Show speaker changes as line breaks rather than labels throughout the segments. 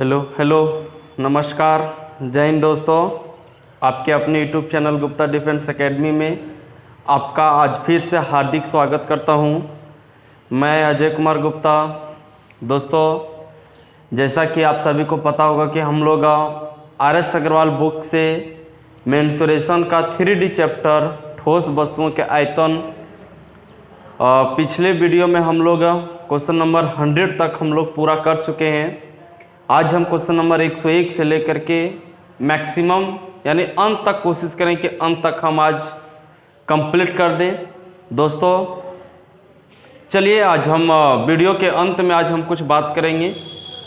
Hello hello नमस्कार, जय हिंद दोस्तों। आपके अपने YouTube channel Gupta defence academy में आपका आज फिर से हार्दिक स्वागत करता हूं। मैं अजय कुमार गुप्ता। दोस्तों, जैसा कि आप सभी को पता होगा कि हम लोग RS अग्रवाल बुक से मेंसुरेशन का 3D चैप्टर ठोस वस्तुओं के आयतन पिछले वीडियो में हम लोग क्वेश्चन नंबर 100 तक हम लोग पूरा कर चुके हैं। आज हम क्वेश्चन नंबर 101 से लेकर के मैक्सिमम यानी अंत तक कोशिश करें कि अंत तक हम आज कंप्लीट कर दें। दोस्तों चलिए, आज हम वीडियो के अंत में आज हम कुछ बात करेंगे,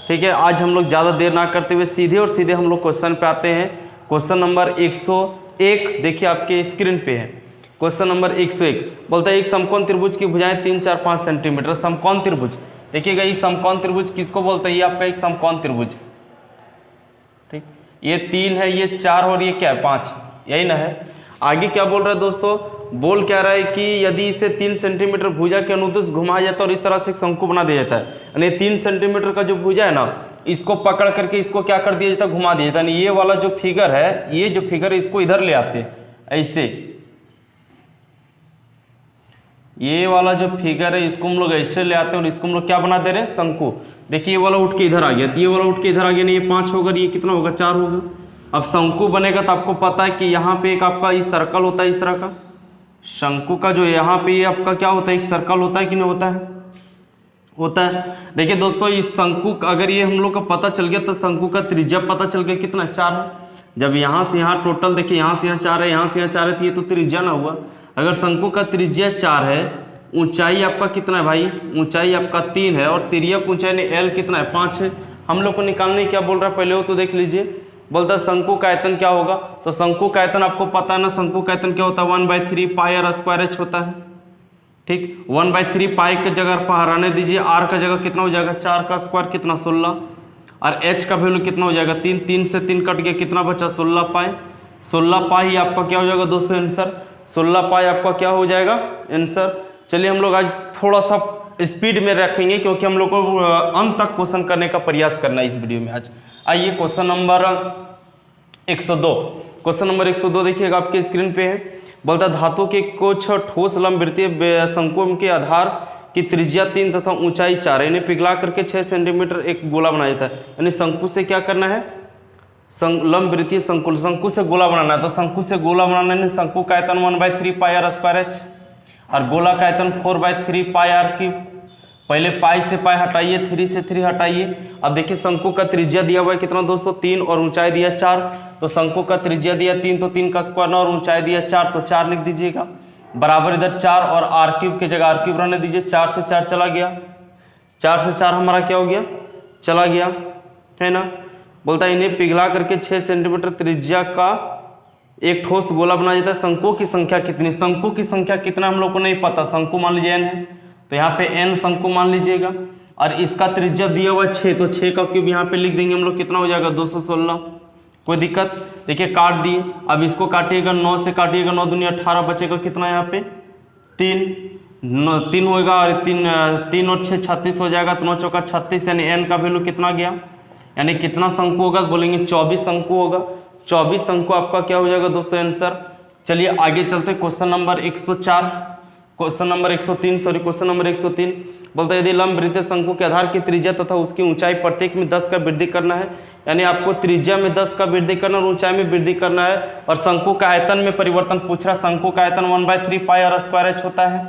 ठीक है। आज हम लोग ज़्यादा देर ना करते हुए सीधे हम लोग क्वेश्चन पे आते हैं। क्वेश्चन नंबर 101 देखिए आपके स्क्रीन पे है। क्वेश्चन नंबर 101 बोलता है एक समकोण त्रिभुज की भुजाएं 3, 4, 5 सेंटीमीटर। समकोण त्रिभुज, देखिएगा ये समकोण त्रिभुज किसको बोलते हैं? ये आपका एक समकोण त्रिभुज, ठीक। ये 3 है, ये 4 और ये क्या है 5, यही ना है। आगे क्या बोल रहा है दोस्तों? बोल क्या रहा है कि यदि इसे 3 सेंटीमीटर भुजा के अनुदिश घुमाया जाता है और इस तरह से एक शंकु बना दिया जाता है, यानी 3 सेंटीमीटर का जो भुजा है ना, इसको पकड़ करके इसको क्या कर दिया जाता है? घुमा दिया जाता है। ये वाला जो फिगर है, ये जो फिगर है इसको इधर ले आते हैं ऐसे। ये वाला जो फिगर है इसको हम लोग ऐसे ले आते हैं और इसको हम लोग क्या बना दे रहे हैं? शंकु। देखिए ये वाला उठ के इधर आ गया, तो ये वाला उठ के इधर आ गया, नहीं ये 5 होगा, ये कितना होगा? 4 होगा। अब शंकु बनेगा तो आपको पता है कि यहाँ पे एक आपका ये सर्कल होता है इस तरह का। शंकु का जो यहाँ पे ये आपका क्या होता है? एक सर्कल होता है कि नहीं होता है? होता है। देखिए दोस्तों, इस शंकु अगर ये हम लोग का पता चल गया तो शंकु का त्रिज्या पता चल गया कितना? 4 है। जब यहाँ से यहाँ टोटल देखिए, यहाँ से यहाँ 4 है, यहाँ से यहाँ 4 है, तो ये तो त्रिज्या ना हुआ। अगर शंकु का त्रिज्या 4 है, ऊंचाई आपका कितना है भाई? ऊंचाई आपका 3 है और तिर्यक ऊंचाई ने L कितना है? 5 है। हम लोग को निकालने क्या बोल रहा है पहले वो तो देख लीजिए। बोलता है शंकु का आयतन क्या होगा? तो शंकु का आयतन आपको पता है ना, शंकु का आयतन क्या होता है? 1/3 पाई r स्क्वायर h होता है, ठीक। 1/3 पाई के जगह पर हराने दीजिए, r का जगह कितना हो जाएगा? 4 का स्क्वायर कितना? 16, और h का वैल्यू कितना हो जाएगा? 3। 3 से 3 कट गया, कितना बचा? 16 पाई। 16 पाई ही आपका क्या हो जाएगा दोस्तों? आंसर 16 पाई आपका क्या हो जाएगा? आंसर। चलिए हम लोग आज थोड़ा सा स्पीड में रखेंगे क्योंकि हम लोग को अंत तक क्वेश्चन करने का प्रयास करना है इस वीडियो में आज। आइए क्वेश्चन नंबर 102। क्वेश्चन नंबर 102 देखिएगा आपके स्क्रीन पे है। बोलता धातु के कुछ ठोस लंबवृत्तीय शंकु के आधार की त्रिज्या 3 तथा ऊंचाई 4 है, इन्हें पिघला करके 6 सेंटीमीटर एक गोला बनाया जाता है। यानी शंकु से क्या करना है? लंबवृत्तीय शंकु से गोला बनाना है। तो शंकु से गोला बनाने में शंकु का आयतन 1/3 पाई r स्क्वायर h और गोला का आयतन 4/3 पाई r क्यूब। पहले पाई से पाई हटाइए, 3 से 3 हटाइए। अब देखिए शंकु का त्रिज्या दिया हुआ है कितना दोस्तों? 3 और ऊंचाई दिया 4। तो शंकु का त्रिज्या दिया 3 तो 3 का स्क्वायर ना, और ऊंचाई दिया 4 तो 4 लिख दीजिएगा। बराबर इधर 4 और r क्यूब की जगह r क्यूब रहने दीजिए। 4 से 4 चला गया, 4 से 4 हमारा क्या हो गया? चला गया, है ना। बोलता है इन्हें पिघला करके 6 सेंटीमीटर त्रिज्या का एक ठोस गोला बनाया जाता है। शंकुओं की संख्या कितनी? शंकु की संख्या कितना हम लोग को नहीं पता। शंकु मान लीजिए n है, तो यहाँ पे n शंकु मान लीजिएगा, और इसका त्रिज्या दिया हुआ 6, तो 6 का क्यूब यहाँ पे लिख देंगे हम लोग, कितना हो जाएगा? 216। कोई दिक्कत? देखिए काट दिए। अब इसको काटिएगा, 9 से काटिएगा, 9 दूनी 18, बचेगा कितना यहाँ पे? 3 होगा, और 3 और 6 36 हो जाएगा, तो 9 चौका 36, यानी n का वैल्यू कितना गया? यानी कितना शंकु होगा? बोलेंगे 24 शंकु होगा। 24 शंकु आपका क्या हो जाएगा दोस्तों? आंसर। चलिए आगे चलते हैं question number 104। Question number 103 sorry question number 103 बोलता है यदि लंबवृत्तीय शंकु के आधार की त्रिज्या तथा उसकी ऊंचाई प्रत्येक में 10 का वृद्धि करना है, यानी आपको त्रिज्या में 10 का वृद्धि करना और ऊंचाई में वृद्धि करना है, और शंकु का आयतन में परिवर्तन पूछ रहा। शंकु का आयतन 1/3 पाई r स्क्वायर h होता है।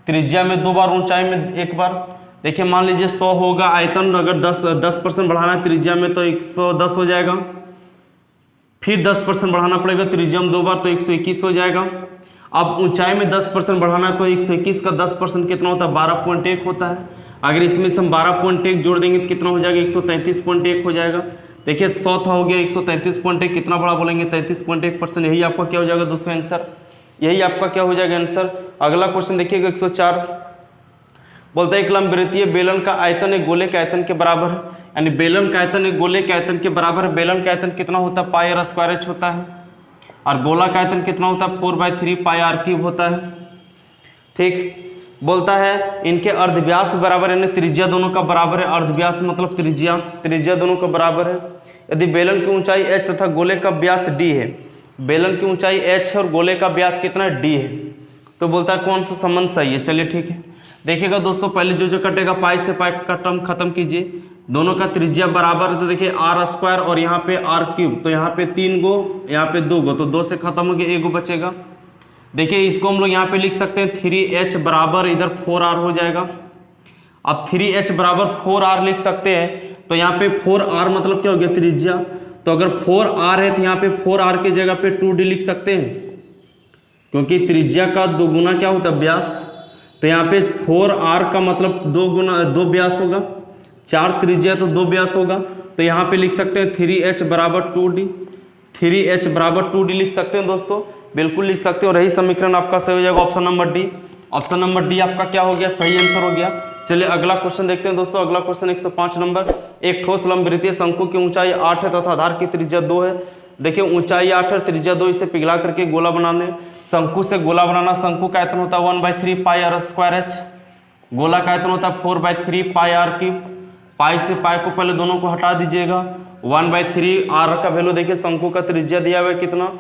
त्रिज्या में 2 बार, ऊंचाई में 1 बार। देखिए मान लीजिए 100 होगा आयतन, अगर 10% बढ़ाना है त्रिज्या में तो 110 हो जाएगा। फिर 10% बढ़ाना पड़ेगा त्रिज्या में 2 बार, तो 121 हो जाएगा। अब ऊंचाई में 10% बढ़ाना है तो 121 का 10% कितना होता है? 12.1 होता है। अगर इसमें से हम 12.1 जोड़ देंगे तो कितना हो जाएगा? 133.1 हो जाएगा। देखिए 100 था, हो गया 133.1, कितना बड़ा बोलेंगे? 33.1%। यही आपका क्या हो जाएगा दोस्तों? आंसर। यही आपका क्या हो जाएगा? आंसर। अगला क्वेश्चन देखिएगा 104। बोलता है एक लंबवृत्तीय बेलन का आयतन एक गोले के आयतन के बराबर है, यानी बेलन का आयतन एक गोले के आयतन के बराबर है। बेलन का आयतन कितना होता है? पाई r स्क्वायर h होता है, और गोला का आयतन कितना होता है? 4/3 पाई r क्यूब होता है, ठीक। बोलता है इनके अर्धव्यास बराबर, यानी त्रिज्या दोनों का बराबर है। अर्धव्यास मतलब त्रिज्या दोनों का बराबर है। यदि बेलन की ऊंचाई h तथा गोले का व्यास d है, बेलन की ऊंचाई h है और गोले का व्यास कितना d है, तो बोलता है कौन सा संबंध सही है। चलिए ठीक है, देखिएगा दोस्तों, पहले जो कटेगा पाई से पाई का टर्म खत्म कीजिए। दोनों का त्रिज्या बराबर है तो देखिए आर स्क्वायर और यहाँ पे आर क्यूब, तो यहाँ पे 3 गो, यहाँ पे 2 गो, तो 2 से खत्म हो गया, 1 गो बचेगा। देखिए इसको हम लोग यहाँ पे लिख सकते हैं 3h बराबर इधर 4r हो जाएगा। अब 3h बराबर 4r लिख सकते हैं, तो यहाँ पे 4r मतलब क्या हो गया, त्रिज्या। तो अगर 4r है तो यहाँ पे 4r की जगह पे 2d लिख सकते हैं, क्योंकि त्रिज्या का 2 गुना क्या होता है, व्यास। तो यहाँ पे 4r का मतलब 2 गुना 2 व्यास होगा, 4 त्रिज्या तो 2 व्यास होगा। तो यहाँ पे लिख सकते हैं 3h बराबर 2d, 3h बराबर 2d लिख सकते हैं दोस्तों, बिल्कुल लिख सकते हो। रही समीकरण आपका सही हो जाएगा, option number D. Option number D आपका क्या हो गया, सही आंसर हो गया। चलिए अगला क्वेश्चन देखते हैं दोस्तों। अगला क्वेश्चन 105 नंबर। एक ठोस लंबवृत्तीय शंकु की ऊंचाई 8 है तथा आधार की त्रिज्या 2 है। देखिए ऊंचाई 8 है, त्रिज्या 2, इसे पिघला करके गोला बनाने, शंकु से गोला बनाना। शंकु का आयतन होता है 1/3 पाई आर स्क्वायर एच, गोला का आयतन होता है 4/3 पाई आर क्यूब। पाई से पाई को पहले दोनों को हटा दीजिएगा, 1/3 आर का वैल्यू देखिए, शंकु का त्रिज्या दिया हुआ है कितना,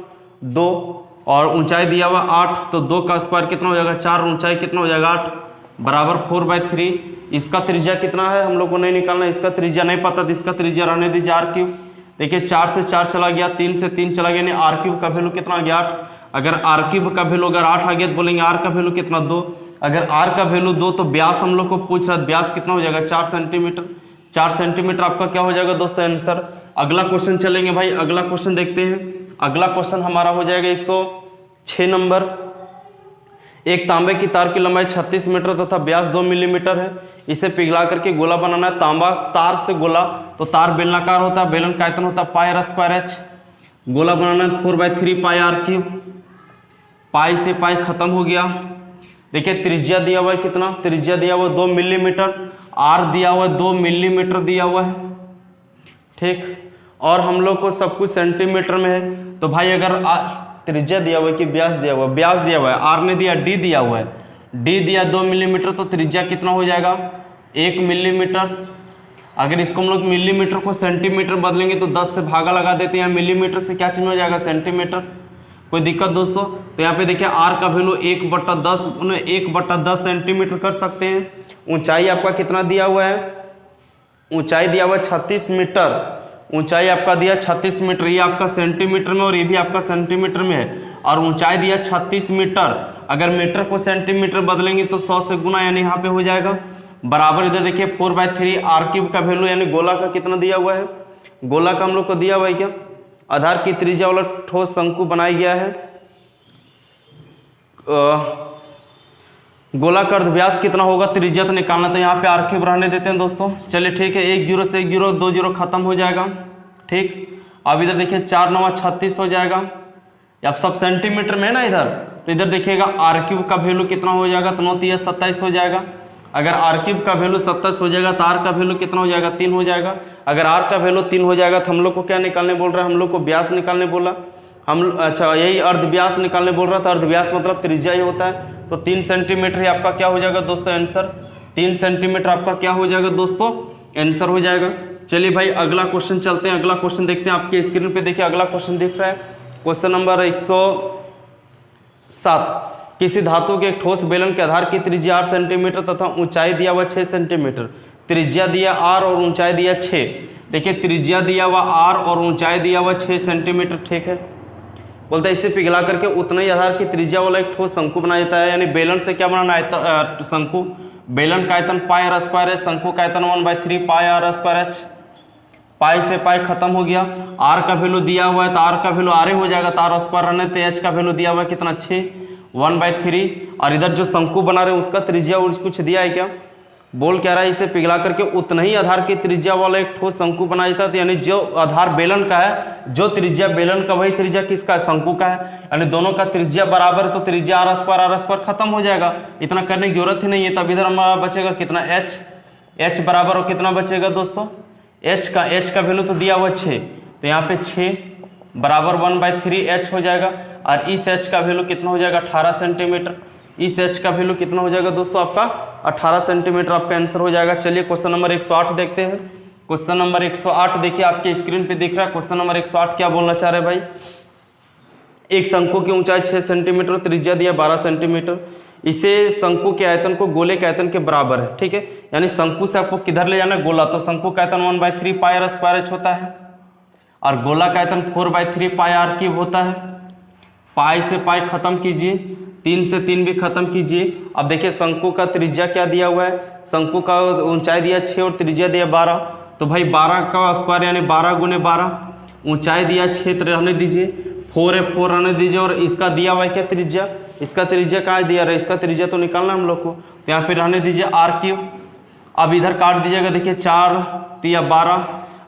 2, और ऊंचाई दिया हुआ 8, तो 2 का स्क्वायर कितना हो जाएगा, 4, ऊंचाई कितना हो जाएगा 8 बराबर 4/3। इसका त्रिज्या कितना है हम लोग को नहीं निकालना, इसका त्रिज्या नहीं पता, तो इसका त्रिज्या रहने दीजिए आर क्यूब। देखिए 4 से 4 चला गया, 3 से 3 चला गया, यानी आर क्यूब का वैल्यू कितना आ गया 8। अगर आर क्यूब का वैल्यू अगर 8 आ गया तो बोलेंगे आर का वैल्यू कितना, 2। अगर आर का वैल्यू 2 तो व्यास हम लोग को पूछ रहा है, व्यास कितना हो जाएगा 4 सेंटीमीटर। 4 सेंटीमीटर आपका क्या हो जाएगा दोस्तों आंसर। अगला क्वेश्चन चलेंगे भाई, अगला क्वेश्चन देखते हैं। अगला क्वेश्चन हमारा हो जाएगा 106 नंबर। एक तांबे की तार की लंबाई 36 मीटर तथा व्यास 2 मिलीमीटर है, इसे पिघला करके गोला बनाना है। तांबा तार से गोला, तो तार बेलनाकार होता है, बेलन का आयतन होता है पाई आर स्क्वायर एच, गोला बनाना है 4/3 पाई आर क्यूब। पाई से पाई खत्म हो गया। देखिए त्रिज्या दिया हुआ है कितना, त्रिज्या दिया हुआ है 2 मिलीमीटर, आर दिया हुआ है 2 मिलीमीटर दिया हुआ है, ठीक। और हम लोग को सब कुछ सेंटीमीटर में है, तो भाई अगर त्रिज्या दिया हुआ है कि व्यास दिया हुआ है, व्यास दिया हुआ है, आर ने दिया, डी दिया हुआ है, डी दिया 2 मिलीमीटर, तो त्रिज्या कितना हो जाएगा 1 मिलीमीटर। अगर इसको हम लोग मिलीमीटर को सेंटीमीटर बदलेंगे तो 10 से भागा लगा देते हैं, मिलीमीटर से क्या चेंज हो जाएगा सेंटीमीटर। कोई दिक्कत दोस्तों। तो यहाँ पे देखिए आर का वैल्यू 1/10 सेंटीमीटर कर सकते हैं। ऊंचाई आपका कितना दिया हुआ है, ऊंचाई दिया हुआ है 36 मीटर, ऊंचाई आपका दिया 36 मीटर, ये आपका सेंटीमीटर में और ये भी आपका सेंटीमीटर में है, और ऊंचाई दिया 36 मीटर। अगर मीटर को सेंटीमीटर बदलेंगे तो 100 से गुना, यानी यहाँ पे हो जाएगा बराबर। इधर देखिए 4/3 आर क्यूब का वैल्यू, यानी गोला का कितना दिया हुआ है, गोला का हम लोग को दिया हुआ है क्या, आधार की त्रिज्या वाला ठोस शंकु बनाया गया है। गोला का अर्धव्यास कितना होगा, त्रिज्या तो निकालना, तो यहाँ पे आर क्यूब रहने देते हैं दोस्तों। चलिए ठीक है, 1 0 से 1 0 2 0 खत्म हो जाएगा, ठीक। अब इधर देखिए 4 9 36 हो जाएगा। अब सब सेंटीमीटर में है ना इधर, तो इधर देखिएगा आर क्यूब का वैल्यू कितना हो जाएगा, तो 9 3 27 हो जाएगा। अगर आर क्यूब का वैल्यू 27 हो जाएगा तो आर का वैल्यू कितना हो जाएगा 3 हो जाएगा। अगर आर का वैल्यू 3 हो जाएगा तो हम लोग को क्या निकालने बोल रहा है, हम लोग को व्यास निकालने बोला, हम अच्छा यही अर्धव्यास निकालने बोल रहा था। अर्धव्यास मतलब त्रिज्या ही होता है, तो 3 सेंटीमीटर ही आपका क्या हो जाएगा दोस्तों आंसर। 3 सेंटीमीटर आपका क्या हो जाएगा दोस्तों आंसर हो जाएगा। चलिए भाई अगला क्वेश्चन चलते हैं, अगला क्वेश्चन देखते हैं। आपके स्क्रीन पे देखिए अगला क्वेश्चन दिख रहा है, क्वेश्चन नंबर 107। किसी धातु के एक ठोस बेलन के आधार की त्रिज्या 8 सेंटीमीटर तथा ऊंचाई दिया हुआ 6 सेंटीमीटर, त्रिज्या दिया r और ऊंचाई दिया 6। देखिए त्रिज्या दिया हुआ r और ऊंचाई दिया हुआ 6 सेंटीमीटर, ठीक है। बोलता है इसे पिघला करके उतना ही आधार की त्रिज्या वाला एक ठोस शंकु बनाया जाता है। यानी बेलन से क्या बनाना है, शंकु। बेलन का आयतन पाई आर स्क्वायर है, शंकु का आयतन 1/3 पाई आर स्क्वायर एच। पाई से पाई खत्म हो गया, आर का वैल्यू दिया हुआ है तो आर का वैल्यू आर ही हो जाएगा, तो आर स्क्वायर रहने, तो एच का वैल्यू दिया हुआ है कितना 6 1/3। और इधर जो शंकु बना रहे हैं उसका त्रिज्या कुछ दिया है क्या, बोल क्या रहा है, इसे पिघला करके उतना ही आधार की त्रिज्या वाला एक ठोस शंकु बनाया जाता है। यानी जो आधार बेलन का है, जो त्रिज्या बेलन का, वही त्रिज्या किसका है, शंकु का है। यानी दोनों का त्रिज्या बराबर है, तो त्रिज्या आर स्क्वायर खत्म हो जाएगा, इतना करने की जरूरत ही नहीं है। तब इधर हमारा बचेगा कितना एच बराबर, और कितना बचेगा दोस्तों एच का वैल्यू तो दिया हुआ 6, तो यहाँ पे 6 बराबर 1/3 एच हो जाएगा। और इस एच का वैल्यू कितना हो जाएगा 18 सेंटीमीटर। इस एच का वैल्यू कितना हो जाएगा दोस्तों आपका 18 सेंटीमीटर आपका आंसर हो जाएगा। चलिए क्वेश्चन नंबर 108 देखते हैं। क्वेश्चन नंबर 108 देखिए आपके स्क्रीन पे दिख रहा है। क्वेश्चन नंबर 108 क्या बोलना चाह रहे हैं भाई, एक शंकु की ऊंचाई 6 सेंटीमीटर, त्रिज्या दिया 12 सेंटीमीटर, इसे शंकु के आयतन को गोले के आयतन के बराबर है, ठीक है। यानी शंकु से आपको किधर ले जाना है, गोला, तो शंकु का आयतन 1/3 पाई आर स्क्वायर एच होता है और गोला का आयतन 4/3 पाई आर क्यूब होता है। पाई से पाई खत्म कीजिए, 3 से 3 भी खत्म कीजिए। अब देखिए शंकु का त्रिज्या क्या दिया हुआ है, शंकु का ऊंचाई दिया 6 और त्रिज्या दिया 12, तो भाई 12 का स्क्वायर यानी 12 गुने 12, ऊंचाई दिया 6 रहने दीजिए, 4 है 4 रहने दीजिए, और इसका दिया हुआ है क्या त्रिज्या, इसका त्रिज्या कहाँ दिया रहा है, इसका त्रिज्या तो निकालना हम लोग को, तो यहाँ पे रहने दीजिए आर क्यूब। अब इधर काट दीजिएगा, देखिए 4 तिया 12,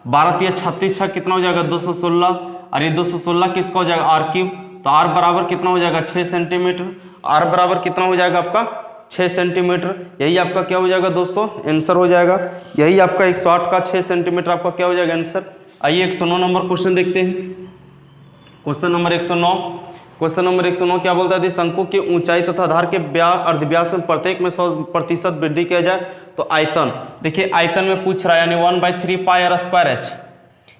12 तिया 36, 6 कितना हो जाएगा 216, और ये 216 किसका हो जाएगा आर क्यूब, तो आर बराबर कितना हो जाएगा 6 सेंटीमीटर, आर बराबर कितना हो जाएगा आपका 6 सेंटीमीटर। यही आपका क्या हो जाएगा दोस्तों आंसर हो जाएगा, यही आपका 108 का 6 सेंटीमीटर आपका क्या हो जाएगा आंसर। आइए 109 नंबर क्वेश्चन देखते हैं। क्वेश्चन नंबर 109, क्वेश्चन नंबर 109 क्या बोलता है, शंकु की ऊंचाई तथा आधार के अर्धव्यास में प्रत्येक में 100% वृद्धि किया जाए तो आयतन, देखिए आयतन में पूछ रहा है यानी 1/3 पाई आर स्क्वायर एच,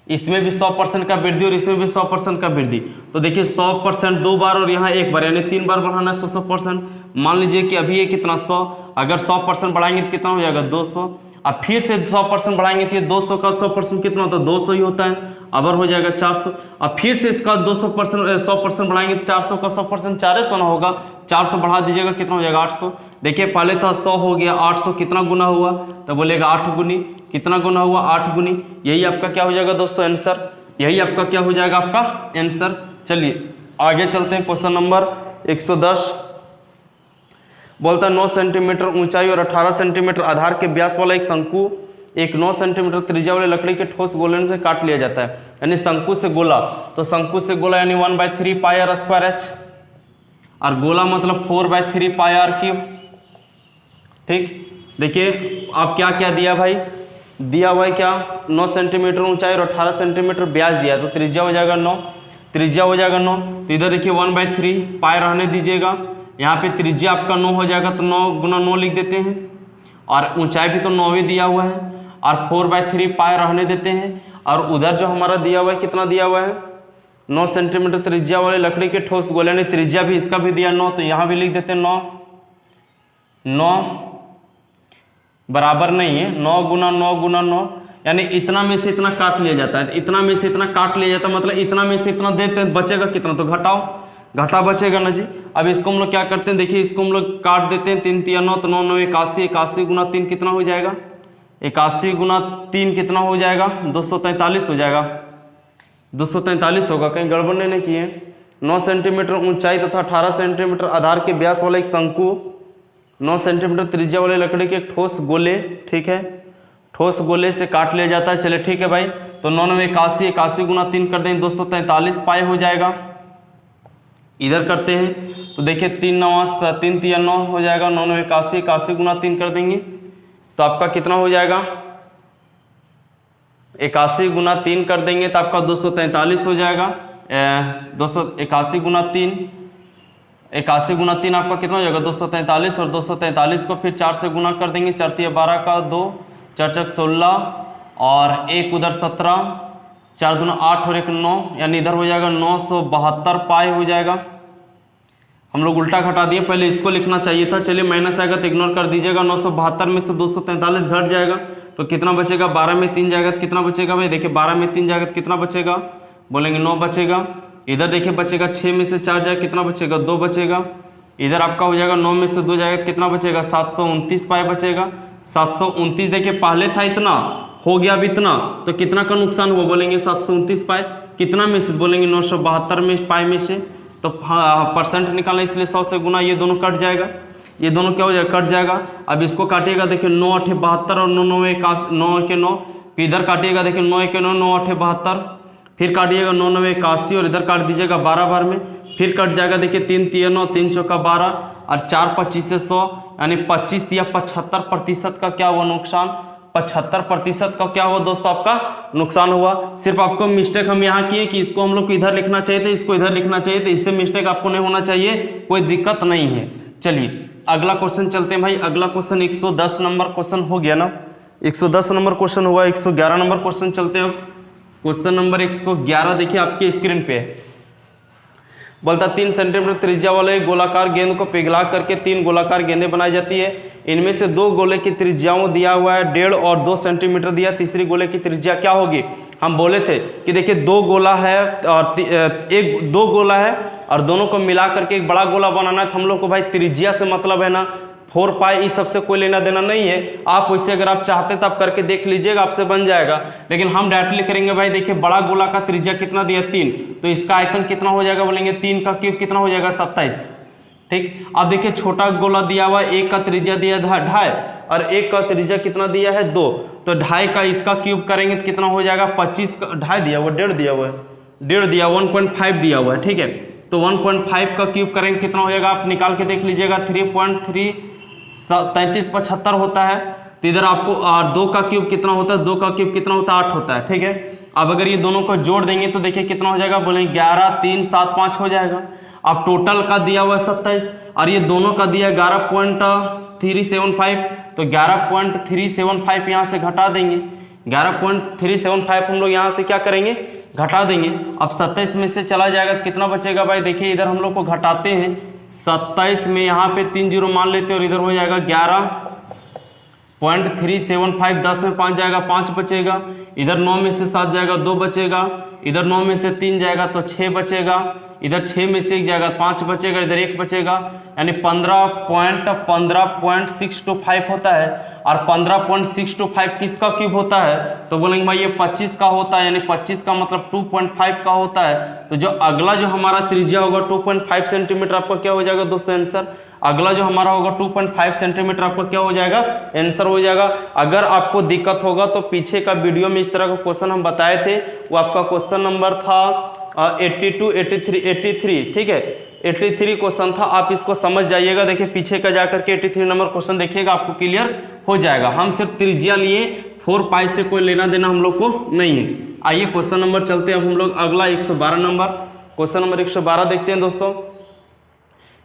इसमें भी 100% का वृद्धि और इसमें भी 100% का वृद्धि, तो देखिए 100% 2 बार और यहाँ 1 बार यानी 3 बार बढ़ाना है 100%। मान लीजिए कि अभी ये कितना 100, अगर 100% बढ़ाएंगे तो कितना हो जाएगा 200, अब फिर से 100% बढ़ाएंगे तो ये 200 का 100% कितना होता है 200 ही होता है, अबर हो जाएगा 400, अब फिर से इसका 100% बढ़ाएंगे तो 400 का 100% 400 ना होगा, 400 बढ़ा दीजिएगा कितना हो जाएगा 800। देखिए पहले था 100 हो गया, 800 कितना गुना हुआ, तो बोलेगा 8 गुनी, कितना गुना हुआ 8 गुनी, यही आपका क्या हो जाएगा दोस्तों आंसर, यही आपका क्या हो जाएगा आपका आंसर। चलिए आगे चलते हैं। क्वेश्चन नंबर 110 बोलता है 9 सेंटीमीटर ऊंचाई और 18 सेंटीमीटर आधार के व्यास वाला एक शंकु एक 9 सेंटीमीटर त्रिज्या वाले लकड़ी के ठोस गोले से काट लिया जाता है, यानी शंकु से गोला, तो शंकु से गोला यानी 1/3 पाई आर स्क्वायर एच, और गोला मतलब 4/3 पाई आर क्यूब, ठीक। देखिए आप क्या क्या दिया भाई, दिया हुआ है क्या 9 सेंटीमीटर ऊंचाई और 18 सेंटीमीटर व्यास दिया, तो त्रिज्या हो जाएगा 9, त्रिज्या हो जाएगा 9, तो इधर देखिए 1/3 पाई रहने दीजिएगा, यहाँ पे त्रिज्या आपका 9 हो जाएगा, तो 9 गुना 9 लिख देते हैं, और ऊंचाई भी तो 9 ही दिया हुआ है, और 4/3 पाई रहने देते हैं, और उधर जो हमारा दिया हुआ है कितना दिया हुआ है 9 सेंटीमीटर त्रिज्या वाले लकड़ी के ठोस गोले, यानी त्रिज्या भी इसका भी दिया 9, तो यहाँ भी लिख देते हैं 9, 9 बराबर नहीं है 9 गुना 9 गुना 9, यानी इतना में से इतना काट लिया जाता है, इतना में से इतना काट लिया जाता है, मतलब इतना में से इतना देते हैं, बचेगा कितना, तो घटाओ, घटा बचेगा ना जी। अब इसको हम लोग क्या करते हैं, देखिए इसको हम लोग काट देते हैं, 3 तिया 9, तो 9 9 81, 81 गुना 3 कितना हो जाएगा, 81 गुना 3 कितना हो जाएगा 243 हो जाएगा, 243 होगा, कहीं गड़बड़ नहीं किए। 9 सेंटीमीटर ऊंचाई तथा 18 सेंटीमीटर आधार के व्यास वाला एक शंकु 9 सेंटीमीटर त्रिज्या वाले लकड़ी के ठोस गोले, ठीक है, ठोस गोले से काट लिया जाता है। चले ठीक है भाई, तो 9 9 81, 81 गुना 3 कर देंगे 243 पाई हो जाएगा। इधर करते हैं तो देखिए 3 9 3 तिया 9 हो जाएगा, 9 9 81, 81 गुना 3 कर देंगे तो आपका कितना हो जाएगा 81 गुना 3 कर देंगे तो आपका 243 हो जाएगा। 281 गुना 3, 81 गुना 3 आपका कितना हो जाएगा 243, और 243 को फिर 4 से गुना कर देंगे, 4 तिया 12 का 2, 4 चक 16 और 1 उधर 17, 4 दूना 8 और 1 9, यानी इधर हो जाएगा 972 पाई हो जाएगा। हम लोग उल्टा घटा दिए, पहले इसको लिखना चाहिए था, चलिए माइनस आएगा तो इग्नोर कर दीजिएगा। 972 में से 243 घट जाएगा तो कितना बचेगा, 12 में 3 जाएगा तो कितना बचेगा भाई, देखिए 12 में 3 जाएगा तो कितना बचेगा, बोलेंगे 9 बचेगा। इधर देखिए बचेगा 6 में से 4 जाएगा कितना बचेगा 2 बचेगा। इधर आपका हो जाएगा 9 में से 2 जाएगा तो कितना बचेगा 729 पाई बचेगा। 729 देखिए पहले था इतना, हो गया अब इतना, तो कितना का नुकसान हुआ, बोलेंगे 729 पाई, कितना में से, बोलेंगे 972 में पाई में से, तो परसेंट निकालना इसलिए 100 से गुना, ये दोनों कट जाएगा, ये दोनों क्या हो जाएगा कट जाएगा। अब इसको काटिएगा देखिए 9 8 72 और 9 9 9 के 9, इधर काटिएगा देखिए 9 के 9 9 8 72, फिर काटिएगा 9 9 81 और इधर काट दीजिएगा 12 बार में, फिर कट जाएगा देखिए 3 तिया 9 3 चौका 12 और 4 25 से 100, यानी 25 तिया 75% का क्या हुआ नुकसान, 75% का क्या हुआ दोस्तों आपका नुकसान हुआ। सिर्फ आपको मिस्टेक हम यहाँ किए कि इसको हम लोग को इधर लिखना चाहिए था, इसको इधर लिखना चाहिए था, इससे मिस्टेक आपको नहीं होना चाहिए, कोई दिक्कत नहीं है। चलिए अगला क्वेश्चन चलते हैं भाई। अगला क्वेश्चन 110 नंबर क्वेश्चन हो गया ना, 110 नंबर क्वेश्चन हुआ। 111 नंबर क्वेश्चन चलते हैं। अब क्वेश्चन नंबर 111 देखिए आपके स्क्रीन पे है। बोलता 3 सेंटीमीटर त्रिज्या वाले गोलाकार गेंद को पिघला करके 3 गोलाकार गेंदें बनाई जाती है। इनमें से 2 गोले की त्रिज्याओं दिया हुआ है 1.5 और 2 सेंटीमीटर दिया। तीसरी गोले की त्रिज्या क्या होगी? हम बोले थे कि देखिए 2 गोला है और 2 गोला है और दोनों को मिला करके एक बड़ा गोला बनाना है। तो हम लोग को भाई त्रिज्या से मतलब है ना 4 पाई, इस सबसे कोई लेना देना नहीं है। आप वैसे अगर आप चाहते तो आप करके देख लीजिएगा, आपसे बन जाएगा। लेकिन हम डायरेक्टली करेंगे भाई। देखिए बड़ा गोला का त्रिज्या कितना दिया 3, तो इसका आयतन कितना हो जाएगा बोलेंगे 3 का क्यूब कितना हो जाएगा 27। ठीक। अब देखिए छोटा गोला दिया हुआ 1 का त्रिज्या दिया 2.5 और 1 का त्रिज्या कितना दिया है 2, तो 2.5 का इसका क्यूब करेंगे तो कितना हो जाएगा 25 का 2.5 दिया हुआ 1.5 दिया हुआ है 1.5 दिया 1.5 दिया हुआ है। ठीक है, तो 1.5 का क्यूब करेंगे कितना हो जाएगा आप निकाल के देख लीजिएगा 3.375 होता है। तो इधर आपको 2 का क्यूब कितना होता है, 2 का क्यूब कितना होता है 8 होता है। ठीक है, अब अगर ये दोनों को जोड़ देंगे तो देखिए कितना हो जाएगा बोलेंगे 11 3 7 5 हो जाएगा। अब टोटल का दिया हुआ 27 और ये दोनों का दिया 11.375, तो 11.375 यहाँ से घटा देंगे। 11.375 हम लोग यहाँ से क्या करेंगे घटा देंगे। अब 27 में से चला जाएगा तो कितना बचेगा भाई? देखिए इधर हम लोग को घटाते हैं 27 में यहाँ पे 3 जीरो मान लेते हैं और इधर हो जाएगा 11.375, 10 में 5 जाएगा 5 बचेगा, इधर 9 में से 7 जाएगा 2 बचेगा, इधर 9 में से 3 जाएगा तो 6 बचेगा, इधर 6 में से 1 जाएगा 5 बचेगा, इधर 1 बचेगा, यानी 15.625 होता है। और 15.625 किसका क्यूब होता है? तो बोलेंगे भाई ये 25 का होता है, यानी 25 का मतलब 2.5 का होता है। तो जो अगला जो हमारा त्रिज्या होगा 2.5 सेंटीमीटर आपका क्या हो जाएगा दोस्तों आंसर? अगला जो हमारा होगा 2.5 सेंटीमीटर आपका क्या हो जाएगा आंसर हो जाएगा। अगर आपको दिक्कत होगा तो पीछे का वीडियो में इस तरह का क्वेश्चन हम बताए थे, वो आपका क्वेश्चन नंबर था 82 83। ठीक है, 83 क्वेश्चन था, आप इसको समझ जाइएगा। देखिए पीछे का जाकर के 83 नंबर क्वेश्चन देखिएगा, आपको क्लियर हो जाएगा। हम सिर्फ त्रिज्या लिए 4 पाई से कोई लेना देना हम लोग को नहीं है। आइए क्वेश्चन नंबर चलते हैं अब हम लोग अगला 112 नंबर। क्वेश्चन नंबर 112 देखते हैं दोस्तों।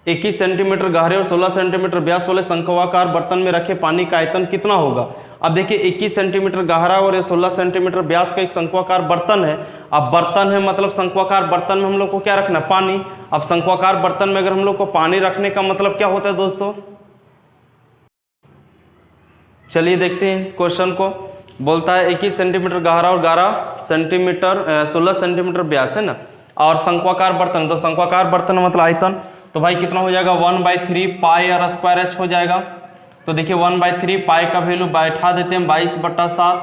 21 सेंटीमीटर गहरे और 16 सेंटीमीटर व्यास वाले शंक्वाकार बर्तन में रखे पानी का आयतन कितना होगा? अब देखिए 21 सेंटीमीटर गहरा और 16 सेंटीमीटर व्यास का एक शंक्वाकार बर्तन है। अब बर्तन है मतलब शंक्वाकार बर्तन में हम लोग को क्या रखना है? पानी। अब शंक्वाकार बर्तन में अगर हम लोग को पानी रखने का मतलब क्या होता है दोस्तों? चलिए देखते हैं क्वेश्चन को। बोलता है 21 सेंटीमीटर गहरा और 16 सेंटीमीटर व्यास है ना, और शंक्वाकार बर्तन, तो शंक्वाकार बर्तन मतलब आयतन, तो भाई कितना हो जाएगा 1/3 पाई और स्क्वायर एच हो जाएगा। तो देखिए 1/3 पाई का वैल्यू बैठा देते हैं 22/7।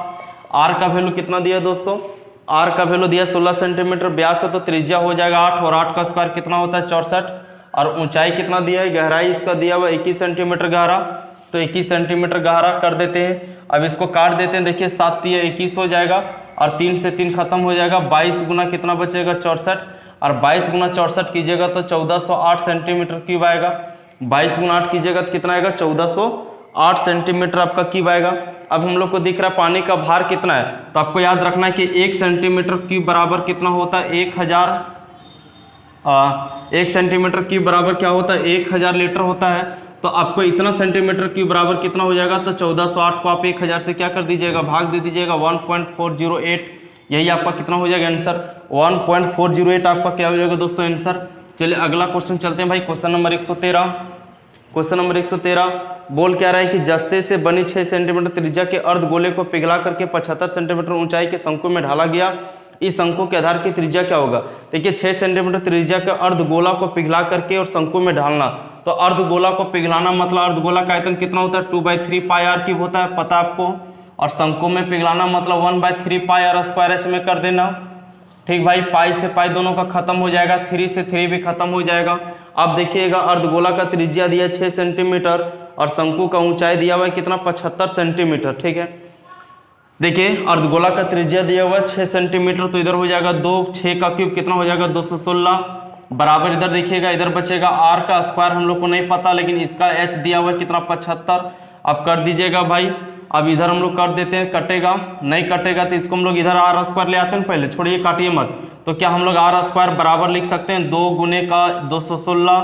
आर का वैल्यू कितना दिया दोस्तों? आर का वैल्यू दिया 16 सेंटीमीटर व्यास है तो त्रिज्या हो जाएगा 8 और 8 का स्क्वायर कितना होता है 64। और ऊंचाई कितना दिया है? गहराई इसका दिया हुआ 21 सेंटीमीटर गहरा, तो 21 सेंटीमीटर गहरा कर देते हैं। अब इसको काट देते हैं, देखिए 7 × 21 हो जाएगा और 3 से 3 खत्म हो जाएगा। 22 गुना कितना बचेगा 64, और 22 गुना 64 कीजिएगा तो 1408 सेंटीमीटर क्यूब आएगा। 22 गुना 8 कीजिएगा तो कितना आएगा 1408 सेंटीमीटर आपका क्यूब आएगा। अब हम लोग को दिख रहा है पानी का भार कितना है, तो आपको याद रखना है कि 1 सेंटीमीटर क्यूब बराबर कितना होता है 1 सेंटीमीटर क्यूब बराबर क्या होता है 1000 लीटर होता है। तो आपको इतना सेंटीमीटर क्यूब बराबर कितना हो जाएगा, तो 1408 को आप 1000 से क्या कर दीजिएगा भाग दे दीजिएगा 1.408, यही आपका कितना हो जाएगा आंसर 1.408 आपका क्या हो जाएगा दोस्तों आंसर। चलिए अगला क्वेश्चन चलते हैं भाई। Question number 113। क्वेश्चन नंबर 113 बोल क्या रहा है कि जस्ते से बनी 6 सेंटीमीटर त्रिज्या के अर्धगोले को पिघला करके 75 सेंटीमीटर ऊंचाई के शंकु में ढाला गया। इस शंकु के आधार की त्रिज्या क्या होगा? देखिए 6 सेंटीमीटर त्रिज्या के अर्धगोला को पिघला करके और शंकु में ढालना, तो अर्धगोला को पिघलाना मतलब अर्धगोला का आयतन कितना होता है 2/3 पाई आर क्यूब होता है, पता आपको। और शंकु में पिघलाना मतलब 1/3 पाई आर स्क्वायर एच में कर देना। ठीक भाई, पाई से पाई दोनों का खत्म हो जाएगा, 3 से 3 भी खत्म हो जाएगा। अब देखिएगा अर्धगोला का त्रिज्या दिया 6 सेंटीमीटर और शंकु का ऊंचाई दिया हुआ है कितना 75 सेंटीमीटर। ठीक है, देखिए अर्धगोला का त्रिज्या दिया हुआ है 6 सेंटीमीटर, तो इधर हो जाएगा 6 का क्यूब कितना हो जाएगा 216 बराबर। इधर देखिएगा इधर बचेगा आर का स्क्वायर हम लोग को नहीं पता, लेकिन इसका एच दिया हुआ है कितना 75। अब कर दीजिएगा भाई। अब इधर हम लोग कर देते हैं, कटेगा नहीं कटेगा तो इसको हम लोग इधर आर स्क्वायर ले आते हैं पहले, छोड़िए काटिए मत। तो क्या हम लोग आर स्क्वायर बराबर लिख सकते हैं 2 गुने का 216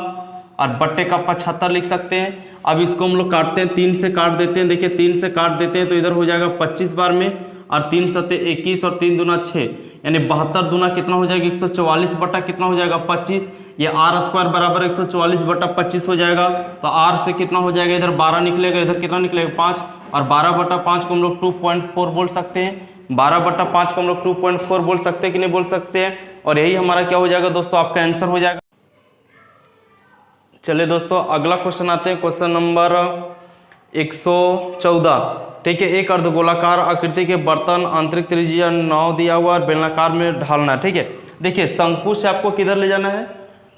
और बट्टे का 75 लिख सकते हैं। अब इसको हम लोग काटते हैं, 3 से काट देते हैं। देखिए 3 से काट देते हैं तो इधर हो जाएगा 25 बार में, और 3 सत्ते 21 और 3 दूना 6, यानी 72 दूना कितना हो जाएगा 144 बटा कितना हो जाएगा 25। ये आर स्क्वायर बराबर 144 बटा 25 हो जाएगा। तो आर से कितना हो जाएगा, इधर 12 निकलेगा, इधर कितना निकलेगा 5, और 12 बटा 5 को हम लोग 2.4 बोल सकते हैं। 12 बटा 5 को हम लोग 2.4 बोल सकते हैं कि नहीं बोल सकते हैं। और यही हमारा क्या हो जाएगा दोस्तों, आपका आंसर हो जाएगा। चलिए दोस्तों अगला क्वेश्चन आते हैं, क्वेश्चन नंबर 114। ठीक है, एक अर्धगोलाकार आकृति के बर्तन, आंतरिक त्रिज्या 9 दिया हुआ और बेलनाकार में ढालना है। ठीक है, देखिए शंकु से आपको किधर ले जाना है,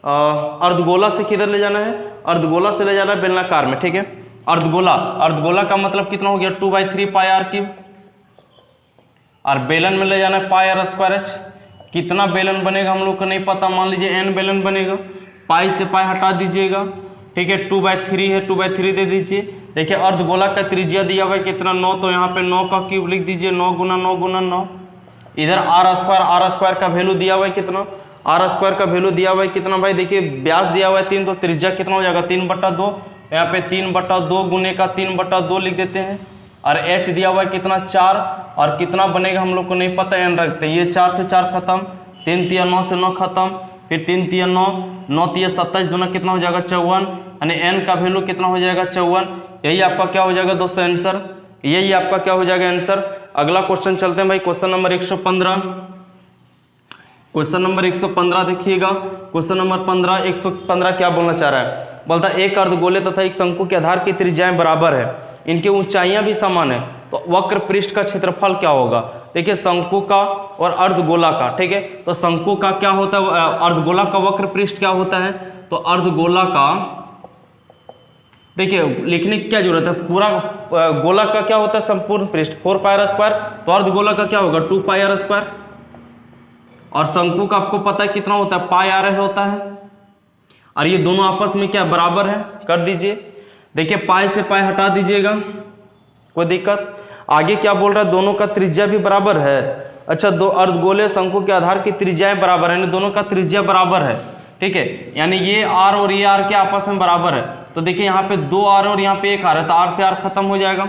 अर्धगोला से किधर ले जाना है, अर्धगोला से ले जाना है बेलनाकार में। ठीक है, अर्धगोला का मतलब कितना हो गया 2/3 पाई आर क्यूब, और बेलन में ले जाना है पाई आर स्क्वायर एच। कितना बेलन बनेगा हम लोग को नहीं पता, मान लीजिए एन बेलन बनेगा, पाई से पाई हटा दीजिएगा। ठीक है, 2/3 है, 2/3 दे दीजिए। देखिए अर्धगोला का त्रिज्या दिया हुआ है कितना 9, तो यहाँ पे 9 का क्यूब लिख दीजिए, 9 गुना 9 गुना 9। इधर आर स्क्वायर का वैल्यू दिया हुआ है कितना, आर स्क्वायर का वैल्यू दिया हुआ है कितना भाई, देखिए व्यास दिया हुआ है 3, तो त्रिज्या कितना हो जाएगा 3/2। यहाँ पे 3/2 गुने का 3/2 लिख देते हैं। और एच दिया हुआ है कितना 4, और कितना बनेगा हम लोग को नहीं पता, एन रखते हैं। ये 4 से 4 खत्म, 3 तिया 9 से 9 खत्म, फिर 3 तिया 9, 9 तिया 27 दोनों कितना हो जाएगा 54, यानी एन का वैल्यू कितना हो जाएगा 54। यही आपका क्या हो जाएगा दोस्तों आंसर, यही आपका क्या हो जाएगा आंसर। अगला क्वेश्चन चलते हैं भाई, क्वेश्चन नंबर 115। क्वेश्चन नंबर 115 देखिएगा, क्वेश्चन नंबर 115 क्या बोलना चाह रहा है, बोलता है एक अर्धगोले तथा एक शंकु के आधार की त्रिज्याएं बराबर है, इनकी ऊंचाइयां भी समान है, तो वक्र पृष्ठ का क्षेत्रफल क्या होगा। देखिए शंकु का और अर्धगोला का, ठीक है, तो शंकु का क्या होता है, अर्धगोला का वक्र पृष्ठ क्या होता है, तो अर्धगोला का देखिए लिखने की क्या जरूरत है, पूरा गोला का क्या होता है संपूर्ण पृष्ठ 4 पाई आर स्क्वायर, तो अर्धगोला का क्या होगा 2 पाई आर स्क्वायर, और शंकु का आपको पता है कितना होता है पाई आर होता है, और ये दोनों आपस में क्या बराबर है, कर दीजिए। देखिए पाई से पाई हटा दीजिएगा, कोई दिक्कत। आगे क्या बोल रहा है, दोनों का त्रिज्या भी बराबर है। अच्छा, दो अर्धगोले शंकु के आधार की त्रिज्याएं बराबर है, यानी दोनों का त्रिज्या बराबर है। ठीक है, यानी ये आर और ये आर के आपस में बराबर है। तो देखिए यहाँ पे 2 आर और यहाँ पे 1 आर है, तो आर से आर खत्म हो जाएगा।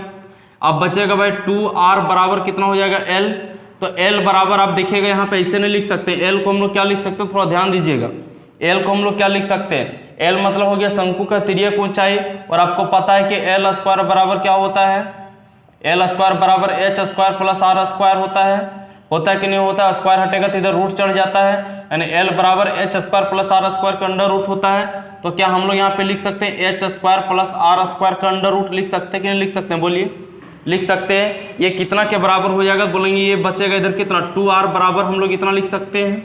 अब बचेगा भाई 2r बराबर कितना हो जाएगा l, तो l बराबर आप देखिएगा यहाँ पे ऐसे नहीं लिख सकते, l को हम लोग क्या लिख सकते हैं, थोड़ा ध्यान दीजिएगा। l को हम लोग क्या लिख सकते हैं, l मतलब हो गया शंकु का तिर्यक ऊंचाई, और आपको पता है कि l स्क्वायर बराबर क्या होता है, l स्क्वायर बराबर h square plus r square होता है कि नहीं होता है। स्क्वायर हटेगा तो इधर रूट चढ़ जाता है, यानी l बराबर h square plus r square का अंडर रूट होता है। तो क्या हम लोग यहाँ पे लिख सकते हैं h square plus r square का अंडर रूट लिख सकते हैं कि नहीं लिख सकते हैं, बोलिए लिख सकते हैं। ये कितना के बराबर हो जाएगा, बोलेंगे ये बचेगा इधर कितना 2r बराबर हम लोग इतना लिख सकते हैं,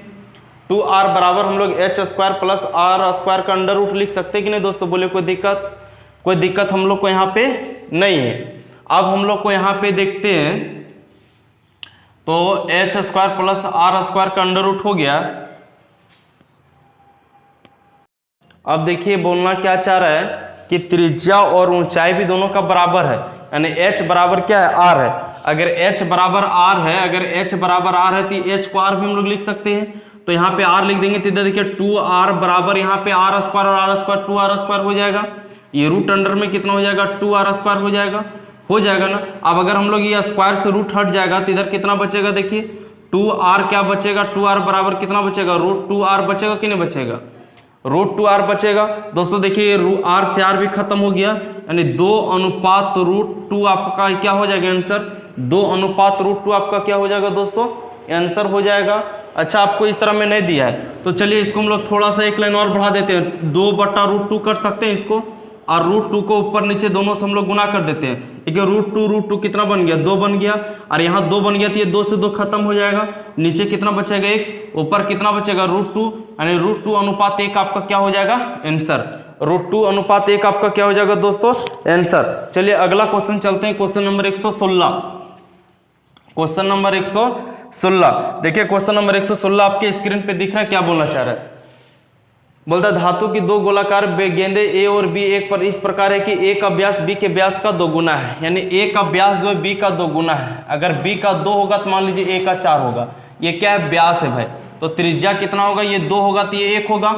2r बराबर हम लोग h square plus r square का अंडर रूट लिख सकते हैं कि नहीं दोस्तों, बोले कोई दिक्कत हम लोग को यहाँ पे नहीं है। अब हम लोग को यहाँ पे देखते हैं, तो h square plus r square का अंडर रूट हो गया। अब देखिए बोलना क्या चाह रहा है कि त्रिज्या और ऊंचाई भी दोनों का बराबर है, यानी h बराबर क्या है r है। अगर h बराबर r है, अगर h बराबर r है तो h को r भी हम लोग लिख सकते हैं। तो यहाँ पे r लिख देंगे तो इधर देखिए 2r बराबर यहाँ पे r स्क्वायर और r स्क्वायर 2r स्क्वायर हो जाएगा। ये रूट अंडर में कितना हो जाएगा 2r स्क्वायर हो जाएगा ना। अब अगर हम लोग ये स्क्वायर से रूट हट जाएगा तो इधर कितना बचेगा, देखिए 2r क्या बचेगा, 2r बराबर कितना बचेगा, रूट 2r बचेगा कि नहीं बचेगा, रूट 2r बचेगा। दोस्तों देखिए r से r भी खत्म हो गया, यानी 2:√2 आपका क्या हो जाएगा आंसर, 2:√2 आपका क्या हो जाएगा दोस्तों, आंसर हो जाएगा। अच्छा, आपको इस तरह में नहीं दिया है तो चलिए इसको हम लोग थोड़ा सा एक लाइन और बढ़ा देते हैं, 2/√2 कर सकते हैं इसको, और √2 को ऊपर नीचे दोनों से हम लोग गुना कर देते हैं। ठीक है, √2 कितना बन गया 2 बन गया, और यहाँ 2 बन गया तो ये 2 से 2 खत्म हो जाएगा, नीचे कितना बचेगा 1, ऊपर कितना बचेगा √2, यानी √2:1 आपका क्या हो जाएगा आंसर, √2:1 आपका क्या हो जाएगा दोस्तों आंसर। चलिए अगला क्वेश्चन चलते हैं, क्वेश्चन नंबर 116। क्वेश्चन नंबर 116 देखिए, क्वेश्चन नंबर 116 आपके स्क्रीन पे दिख रहा है, क्या बोलना चाह रहा है, बोलता है धातु की 2 गोलाकार गेंदे ए और बी एक पर इस प्रकार है कि ए का व्यास बी के व्यास का 2 गुना है, यानी ए का व्यास जो है बी का 2 गुना है। अगर बी का 2 होगा तो मान लीजिए ए का 4 होगा, ये क्या है व्यास है भाई, तो त्रिज्या कितना होगा, ये 2 होगा तो ये 1 होगा,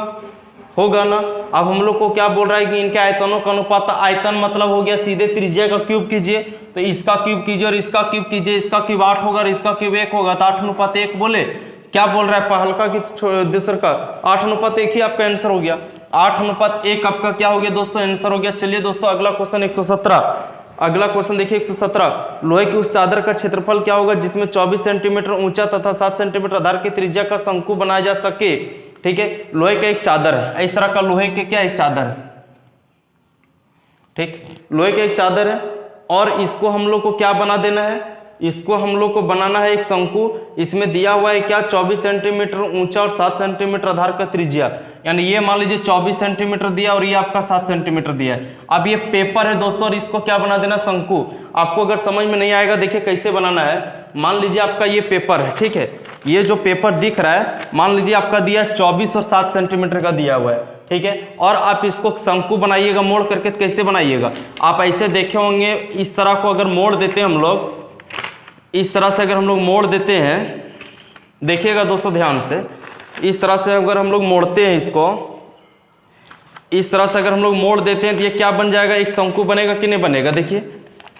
होगा ना। अब हम लोग को क्या बोल रहा है कि इनके आयतनों का अनुपात, आयतन मतलब हो गया सीधे त्रिज्या का क्यूब कीजिए, तो इसका क्यूब कीजिए और इसका क्यूब कीजिए, इसका क्यूब 8 होगा और इसका क्यूब 1 होगा, तो 8:1 बोले। क्या बोल रहा है पहलका की दूसरे का 8:1 ही आपका आंसर हो गया। 8:1 आपका क्या हो गया दोस्तों, आंसर हो गया। चलिए दोस्तों अगला क्वेश्चन 117। अगला क्वेश्चन देखिए 117। लोहे की उस चादर का क्षेत्रफल क्या होगा जिसमें 24 सेंटीमीटर ऊंचा तथा 7 सेंटीमीटर आधार की त्रिज्या का शंकु बनाया जा सके। ठीक है, लोहे का एक चादर है, इस तरह का लोहे के क्या एक चादर है, ठीक, लोहे का एक चादर है और इसको हम लोग को क्या बना देना है, इसको हम लोग को बनाना है एक शंकु। इसमें दिया हुआ है क्या 24 सेंटीमीटर ऊंचा और 7 सेंटीमीटर आधार का त्रिज्या, यानी ये मान लीजिए 24 सेंटीमीटर दिया और ये आपका 7 सेंटीमीटर दिया है। अब ये पेपर है दोस्तों और इसको क्या बना देना शंकु। आपको अगर समझ में नहीं आएगा देखिए कैसे बनाना है। मान लीजिए आपका ये पेपर है, ठीक है, ये जो पेपर दिख रहा है मान लीजिए आपका दिया 24 और 7 सेंटीमीटर का दिया हुआ है, ठीक है, और आप इसको शंकु बनाइएगा मोड़ करके। कैसे बनाइएगा, आप ऐसे देखे होंगे, इस तरह को अगर मोड़ देते हैं हम लोग, इस तरह से अगर हम लोग मोड़ देते हैं, देखिएगा दोस्तों ध्यान से, इस तरह से अगर हम लोग मोड़ते हैं इसको, इस तरह से अगर हम लोग मोड़ देते हैं तो ये क्या बन जाएगा, एक शंकु बनेगा कि नहीं बनेगा। देखिए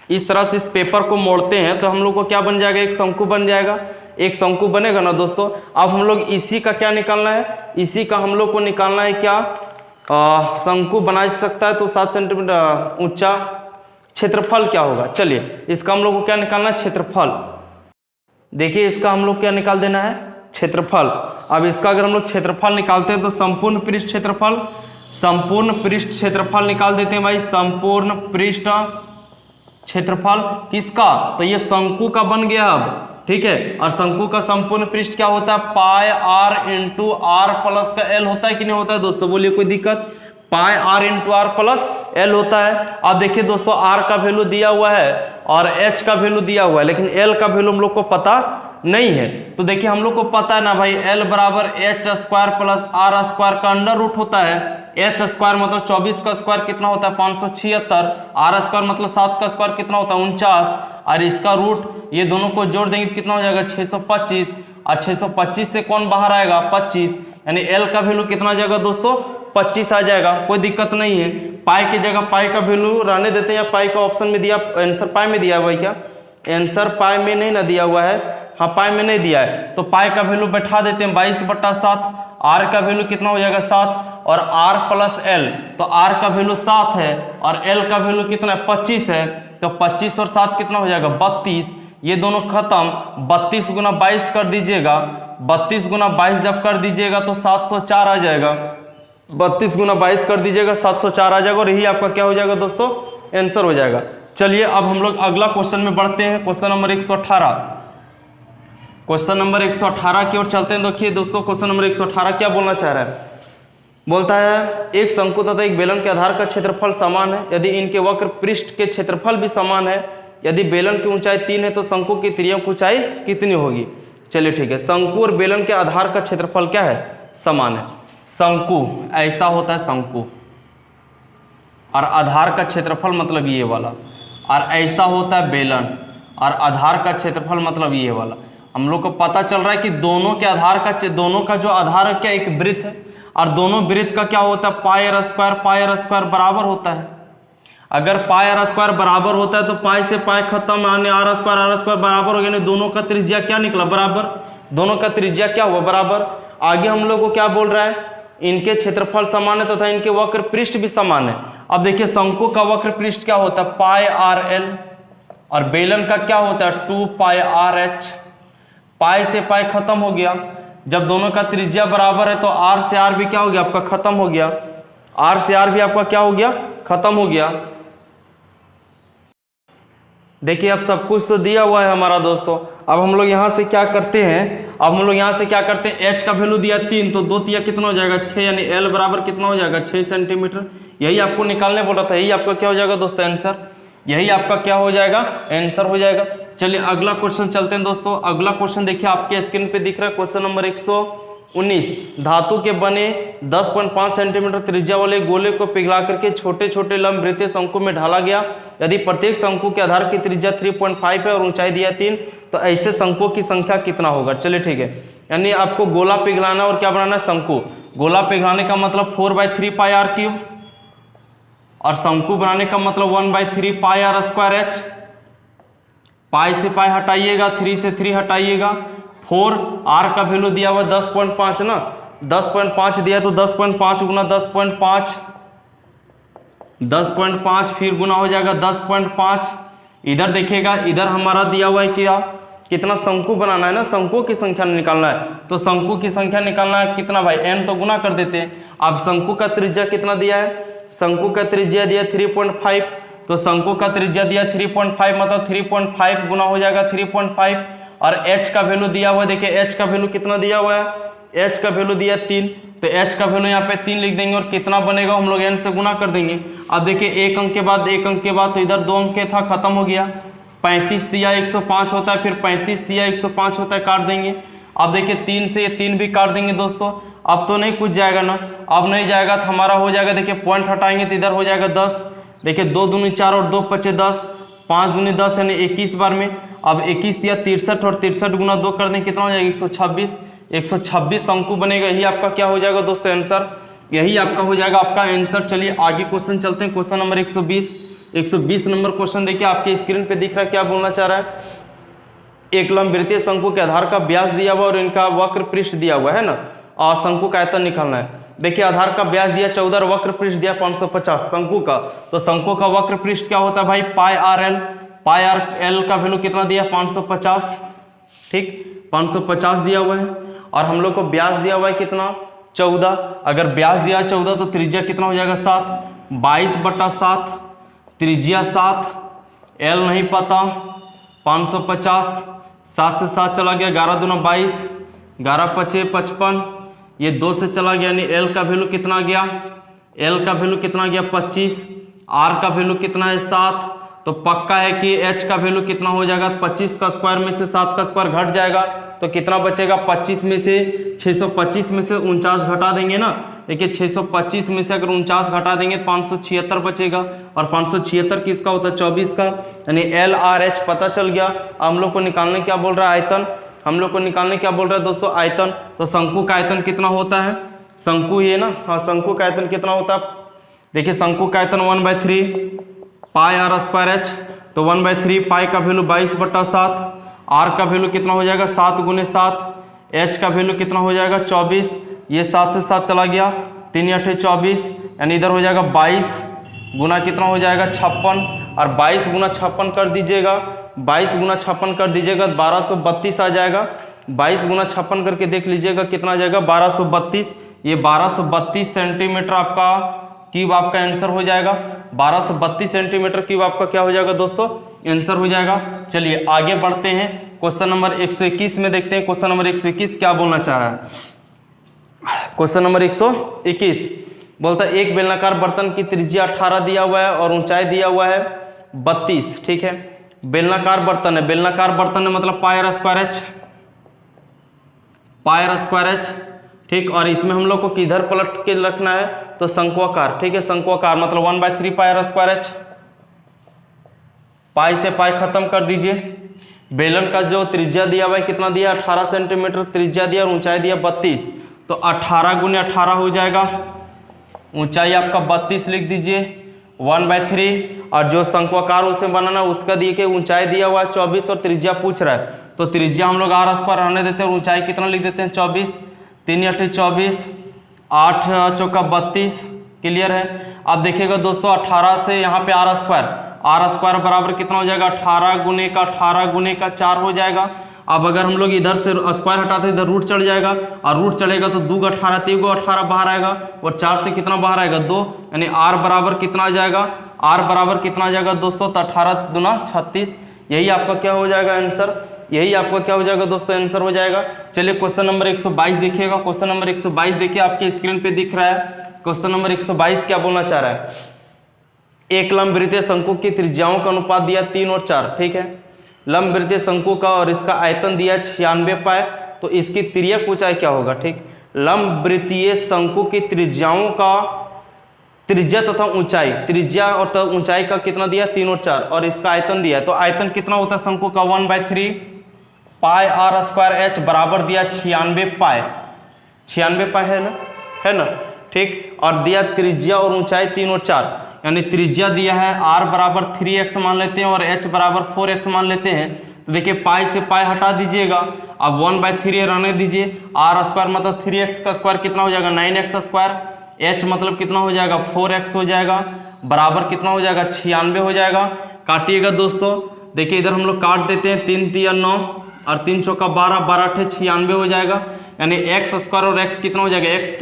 इस तरह से इस पेपर को मोड़ते हैं तो हम लोग को क्या बन जाएगा, एक शंकु बन जाएगा, एक शंकु बनेगा ना दोस्तों। अब हम लोग इसी का क्या निकालना है, इसी का हम लोग को निकालना है क्या, शंकु बना सकता है तो 7 सेंटीमीटर ऊंचा क्षेत्रफल क्या होगा। चलिए इसका हम लोग को क्या निकालना है, क्षेत्रफल। देखिए इसका हम लोग क्या निकाल देना है, क्षेत्रफल। अब इसका अगर हम लोग क्षेत्रफल निकालते हैं तो संपूर्ण पृष्ठ क्षेत्रफल, संपूर्ण पृष्ठ क्षेत्रफल निकाल देते हैं भाई, संपूर्ण पृष्ठ क्षेत्रफल किसका, तो ये शंकु का बन गया अब, ठीक है। और शंकु का संपूर्ण पृष्ठ क्या होता है, पाई आर इंटू आर प्लस का एल होता है कि नहीं होता है दोस्तों, बोलिए कोई दिक्कत, pi r into r plus L होता है। अब देखिए दोस्तों आर का वैल्यू दिया हुआ है और एच का वैल्यू दिया हुआ है, लेकिन एल का वैल्यू हम लोग को पता नहीं है। तो देखिए हम लोग को पता है ना भाई, एल बराबर H square plus R square का अंडर रूट होता है। एच स्क्वायर मतलब 24 का स्क्वायर कितना होता है 576, आर स्क्वायर मतलब 7 का स्क्वायर कितना होता है 49, और इसका रूट ये दोनों को जोड़ देंगे तो कितना हो जाएगा 625, और 625 से कौन बाहर आएगा 25, यानी एल का वैल्यू कितना आ जाएगा दोस्तों 25 आ जाएगा। कोई दिक्कत नहीं है, पाई की जगह पाई का वैल्यू रहने देते हैं, या पाई का ऑप्शन में दिया, आंसर पाई में दिया हुआ है क्या, आंसर पाई में नहीं ना दिया हुआ है, हाँ पाई में नहीं दिया है, तो पाई का वैल्यू बैठा देते हैं 22/7, आर का वैल्यू कितना हो जाएगा 7, और आर प्लस एल, तो आर का वैल्यू 7 है और एल का वैल्यू कितना है 25 है, तो 25 और 7 कितना हो जाएगा 32, ये दोनों खत्म। 32 गुना 22 कर दीजिएगा, 32 गुना 22 जब कर दीजिएगा तो 704 आ जाएगा, 32 गुना 22 कर दीजिएगा 704 आ जाएगा, और यही आपका क्या हो जाएगा दोस्तों आंसर हो जाएगा। चलिए अब हम लोग अगला क्वेश्चन में बढ़ते हैं, क्वेश्चन नंबर 118। क्वेश्चन नंबर 118 की ओर चलते हैं। देखिए दोस्तों क्वेश्चन नंबर 118 क्या बोलना चाह रहा है, बोलता है एक शंकु तथा एक बेलन के आधार का क्षेत्रफल समान है यदि इनके वक्र पृष्ठ के क्षेत्रफल भी समान है, यदि बेलन की ऊंचाई 3 है तो शंकु की त्रिज्या ऊंचाई कितनी होगी। चलिए ठीक है, शंकु और बेलन के आधार का क्षेत्रफल क्या है, समान है। शंकु ऐसा होता है शंकु, और आधार का क्षेत्रफल मतलब ये वाला, और ऐसा होता है बेलन, और आधार का क्षेत्रफल मतलब ये वाला। हम लोग को पता चल रहा है कि दोनों के आधार का, दोनों का जो आधार है क्या एक वृत्त है, और दोनों वृत्त का क्या होता है पाई आर स्क्वायर बराबर होता है। अगर पाई आर स्क्वायर बराबर होता है तो पाई से पाई खत्म, आने आर स्क्वायर बराबर हो गया, दोनों का त्रिज्या क्या निकला बराबर, दोनों का त्रिज्या क्या हुआ बराबर। आगे हम लोग को क्या बोल रहा है, इनके क्षेत्रफल समान है तथा इनके वक्र पृष्ठ भी समान है। अब देखिए शंकु का वक्र पृष्ठ क्या होता है पाई आर एल, और बेलन का क्या होता है 2 पाई आर एच। पाई से पाई खत्म हो गया, जब दोनों का त्रिज्या बराबर है तो आर से आर भी क्या हो गया आपका खत्म हो गया, आर से आर भी आपका क्या हो गया खत्म हो गया। देखिए अब सब कुछ तो दिया हुआ है हमारा दोस्तों। अब हम लोग यहाँ से क्या करते हैं, अब हम लोग यहाँ से क्या करते हैं, एच का वैल्यू दिया 3 तो 2 तिया कितना हो जाएगा 6, यानी एल बराबर कितना हो जाएगा 6 सेंटीमीटर। यही आपको निकालने बोला था, यही आपका क्या हो जाएगा दोस्तों आंसर, यही आपका क्या हो जाएगा आंसर हो जाएगा। चलिए अगला क्वेश्चन चलते हैं दोस्तों। अगला क्वेश्चन देखिए आपके स्क्रीन पे दिख रहा है, क्वेश्चन नंबर 119। धातु के बने 10.5 सेंटीमीटर त्रिज्या वाले गोले को पिघला करके छोटे छोटे लंब वृत्तीय शंकु में ढाला गया। यदि प्रत्येक शंकु के आधार की त्रिज्या 3.5 है और ऊंचाई दिया 3, तो ऐसे शंकुओं की संख्या कितना होगा। चलिए ठीक है, यानी आपको गोला पिघलाना और क्या बनाना है शंकु। गोला पिघलाने का मतलब 4/3 पाई आर क्यूब, और शंकु बनाने का मतलब 1/3 पाई आर स्क्वायर एच। पाई से पाई हटाइएगा, 3 से 3 हटाइएगा, 4 आर का वैल्यू दिया हुआ 10.5 ना, 10.5 दिया तो 10.5 गुना 10.5, 10.5 फिर गुना हो जाएगा 10.5। इधर देखिएगा, इधर हमारा दिया हुआ है क्या, कितना शंकु बनाना है ना, शंकुओं की संख्या निकालना है। तो शंकु की संख्या निकालना है कितना भाई, n तो गुना कर देते हैं। अब शंकु का त्रिज्या कितना दिया है, शंकु का त्रिज्या दिया 3.5, तो शंकु का त्रिज्या दिया 3.5 मतलब 3.5 गुना हो जाएगा 3.5, और h का वैल्यू दिया हुआ है, देखिए h का वैल्यू कितना दिया हुआ है, h का वैल्यू दिया 3, तो h का वैल्यू यहाँ पे 3 लिख देंगे, और कितना बनेगा हम लोग n से गुना कर देंगे। अब देखिए एक अंक के बाद एक अंक के बाद, तो इधर 2 अंक था, खत्म हो गया। 35 दिया 105 होता है, फिर 35 दिया 105 होता है, काट देंगे। अब देखिए 3 से ये 3 भी काट देंगे दोस्तों। अब तो नहीं कुछ जाएगा ना, अब नहीं जाएगा तो हमारा हो जाएगा, देखिए पॉइंट हटाएंगे तो इधर हो जाएगा 10। देखिए 2 दूनी 4 और 2 पचे 10, 5 दूनी 10 यानी 21 बार में। अब 21 दिया 63, और 63 गुना 2 कर दें कितना हो जाएगा 126, 126 शंकु बनेगा। यही आपका क्या हो जाएगा दोस्तों आंसर, यही आपका हो जाएगा आपका आंसर। चलिए आगे क्वेश्चन चलते हैं, क्वेश्चन नंबर 120 नंबर क्वेश्चन देखिए आपके स्क्रीन पे दिख रहा है, क्या बोलना चाह रहा है। एक लंबवृत्तीय शंकु के आधार का व्यास दिया हुआ और इनका वक्र पृष्ठ दिया हुआ है ना, और शंकु का आयतन निकालना है। देखिए आधार का व्यास दिया 14 और वक्र पृष्ठ दिया 550 शंकु का, तो शंकु का वक्र पृष्ठ क्या होता है भाई, पाई आर एल। पाई आर एल का वैल्यू कितना दिया 550, ठीक 550 दिया हुआ है, और हम लोग को व्यास दिया हुआ है कितना 14। अगर व्यास दिया 14 तो त्रिज्या कितना हो जाएगा 7, 22/7, त्रिज्या 7, एल नहीं पता, 550, 7 से 7 चला गया, 11 दूना 22, 11 पचे 55, ये 2 से चला गया, यानी एल का वैल्यू कितना गया, एल का वैल्यू कितना गया 25, आर का वैल्यू कितना है 7, तो पक्का है कि एच का वैल्यू कितना हो जाएगा, 25 का स्क्वायर में से 7 का स्क्वायर घट जाएगा, तो कितना बचेगा 25 में से 625 में से 49 घटा देंगे ना। देखिए 625 में से अगर 49 घटा देंगे तो 576 बचेगा, और 576 किसका होता है 24 का, यानी एल आर एच पता चल गया। हम लोग को निकालने क्या बोल रहा है आयतन, हम लोग को निकालने क्या बोल रहा है दोस्तों आयतन। तो शंकु का आयतन कितना होता है, शंकु ये ना, हाँ शंकु का आयतन कितना होता है, देखिए शंकु का आयतन 1/3 पाई आर स्क्वायर एच, तो 1/3 पाई का वैल्यू 22/7, आर का वैल्यू कितना हो जाएगा 7 गुने 7, एच का वैल्यू कितना हो जाएगा 24, ये 7 से 7 चला गया, 3 8 24, यानी इधर हो जाएगा 22 गुना कितना हो जाएगा 56, और 22 गुना 56 कर दीजिएगा, 22 गुना 56 कर दीजिएगा 1232 आ जाएगा। 22 गुना 56 करके देख लीजिएगा कितना आ जाएगा 1232, ये 1232 सेंटीमीटर आपका क्यूब आपका आंसर हो जाएगा। 1232 सेंटीमीटर क्यूब आपका क्या हो जाएगा दोस्तों आंसर हो जाएगा। चलिए आगे बढ़ते हैं, क्वेश्चन नंबर 121 में देखते हैं, क्वेश्चन नंबर 121 क्या बोलना चाह रहा है। क्वेश्चन नंबर 121 बोलता है एक बेलनाकार बर्तन की त्रिज्या 18 दिया हुआ है और ऊंचाई दिया हुआ है 32, ठीक है। बेलनाकार बर्तन है, बेलनाकार बर्तन है मतलब pi r square h, pi r square h, ठीक। और इसमें हम लोग को किधर पलट के रखना है, तो शंक्वाकार, ठीक है। शंक्वाकार मतलब 1/3 पाई आर स्क्वायर एच, पाई से पाई खत्म कर दीजिए। बेलन का जो त्रिज्या दिया हुआ है कितना दिया 18 सेंटीमीटर त्रिज्या दिया और ऊंचाई दिया 32, तो 18 गुने 18 हो जाएगा, ऊंचाई आपका 32 लिख दीजिए 1/3, और जो शंक्वाकार उसे बनाना उसका दिए के ऊंचाई दिया हुआ है 24 और त्रिज्या पूछ रहा है, तो त्रिज्या हम लोग आर स्क्वायर रहने देते हैं और ऊंचाई कितना लिख देते हैं 24, 3 8 24, 8 चौका 32, क्लियर है। अब देखिएगा दोस्तों 18 से यहाँ पे आर स्क्वायर बराबर कितना हो जाएगा 18 गुने का 4 हो जाएगा। अब अगर हम लोग इधर से स्क्वायर हटाते इधर रूट चढ़ जाएगा, और रूट चढ़ेगा तो 2 18 3 18 बाहर आएगा, और 4 से कितना बाहर आएगा 2, यानी आर बराबर कितना आ जाएगा, आर बराबर कितना आ जाएगा दोस्तों, तो 18 दूना 36, यही आपका क्या हो जाएगा आंसर, यही आपका क्या हो जाएगा दोस्तों आंसर हो जाएगा। चलिए क्वेश्चन नंबर 122 देखिएगा, क्वेश्चन नंबर 122 देखिए आपके स्क्रीन पे दिख रहा है। क्वेश्चन नंबर 122 क्या बोलना चाह रहा है, एक लंबवृत्तीय शंकु की त्रिज्याओं का अनुपात दिया 3 और 4, ठीक है। लंबवृत्तीय शंकु का और इसका आयतन दिया 96 पाए, तो इसकी तिर्यक ऊंचाई क्या होगा, ठीक। लंबवृत्तीय शंकु की त्रिज्याओं का त्रिज्या तथा ऊंचाई, त्रिज्या और ऊंचाई का कितना दिया 3 और 4, और इसका आयतन दिया है, तो आयतन कितना होता है शंकु का 1/3 पाई आर स्क्वायर एच बराबर दिया 96 पाई, 96 पाई है ना, है ना, ठीक। और दिया त्रिज्या और ऊंचाई 3 और 4, यानी त्रिज्या दिया है r बराबर 3x मान लेते हैं और h बराबर 4x मान लेते हैं। तो देखिए पाई से पाई हटा दीजिएगा, अब 1/3 रहने दीजिए। r स्क्वायर मतलब 3x का स्क्वायर कितना हो जाएगा 9x स्क्वायर, h मतलब कितना हो जाएगा 4x हो जाएगा, बराबर कितना हो जाएगा 96 हो जाएगा। काटिएगा दोस्तों, देखिए इधर हम लोग काट देते हैं, 3 3 9 और 3 चौका 12, 12 96 हो जाएगा। यानी x स्क्वायर और x कितना हो जाएगा x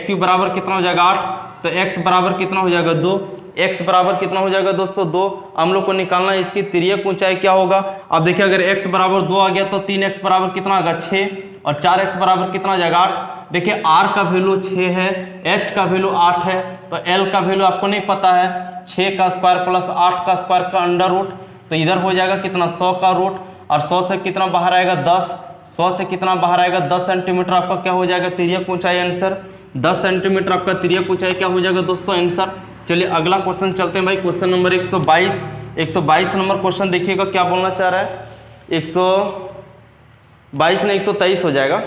क्यूब बराबर कितना हो जाएगा 8, तो x बराबर कितना हो जाएगा 2, x बराबर कितना हो जाएगा दोस्तों 2। हम लोग को निकालना है इसकी तिर्यक ऊंचाई क्या होगा। अब देखिए अगर x बराबर 2 आ गया तो 3x बराबर कितना आ गया 6 और 4x बराबर कितना आ जाएगा 8। देखिए r का वैल्यू 6 है, h का वैल्यू 8 है, तो l का वैल्यू आपको नहीं पता है, 6 का स्क्वायर प्लस 8 का स्क्वायर का अंडर रूट, तो इधर हो जाएगा कितना 100 का रूट, और 100 से कितना बाहर आएगा 10, 100 से कितना बाहर आएगा 10 सेंटीमीटर आपका क्या हो जाएगा तिर्यक ऊंचाई आंसर। 10 सेंटीमीटर आपका तिर्यक ऊंचाई क्या हो जाएगा दोस्तों आंसर। चलिए अगला क्वेश्चन चलते हैं भाई, क्वेश्चन नंबर 122 नंबर क्वेश्चन देखिएगा क्या बोलना चाह रहा है। 122 नहीं 123 हो जाएगा।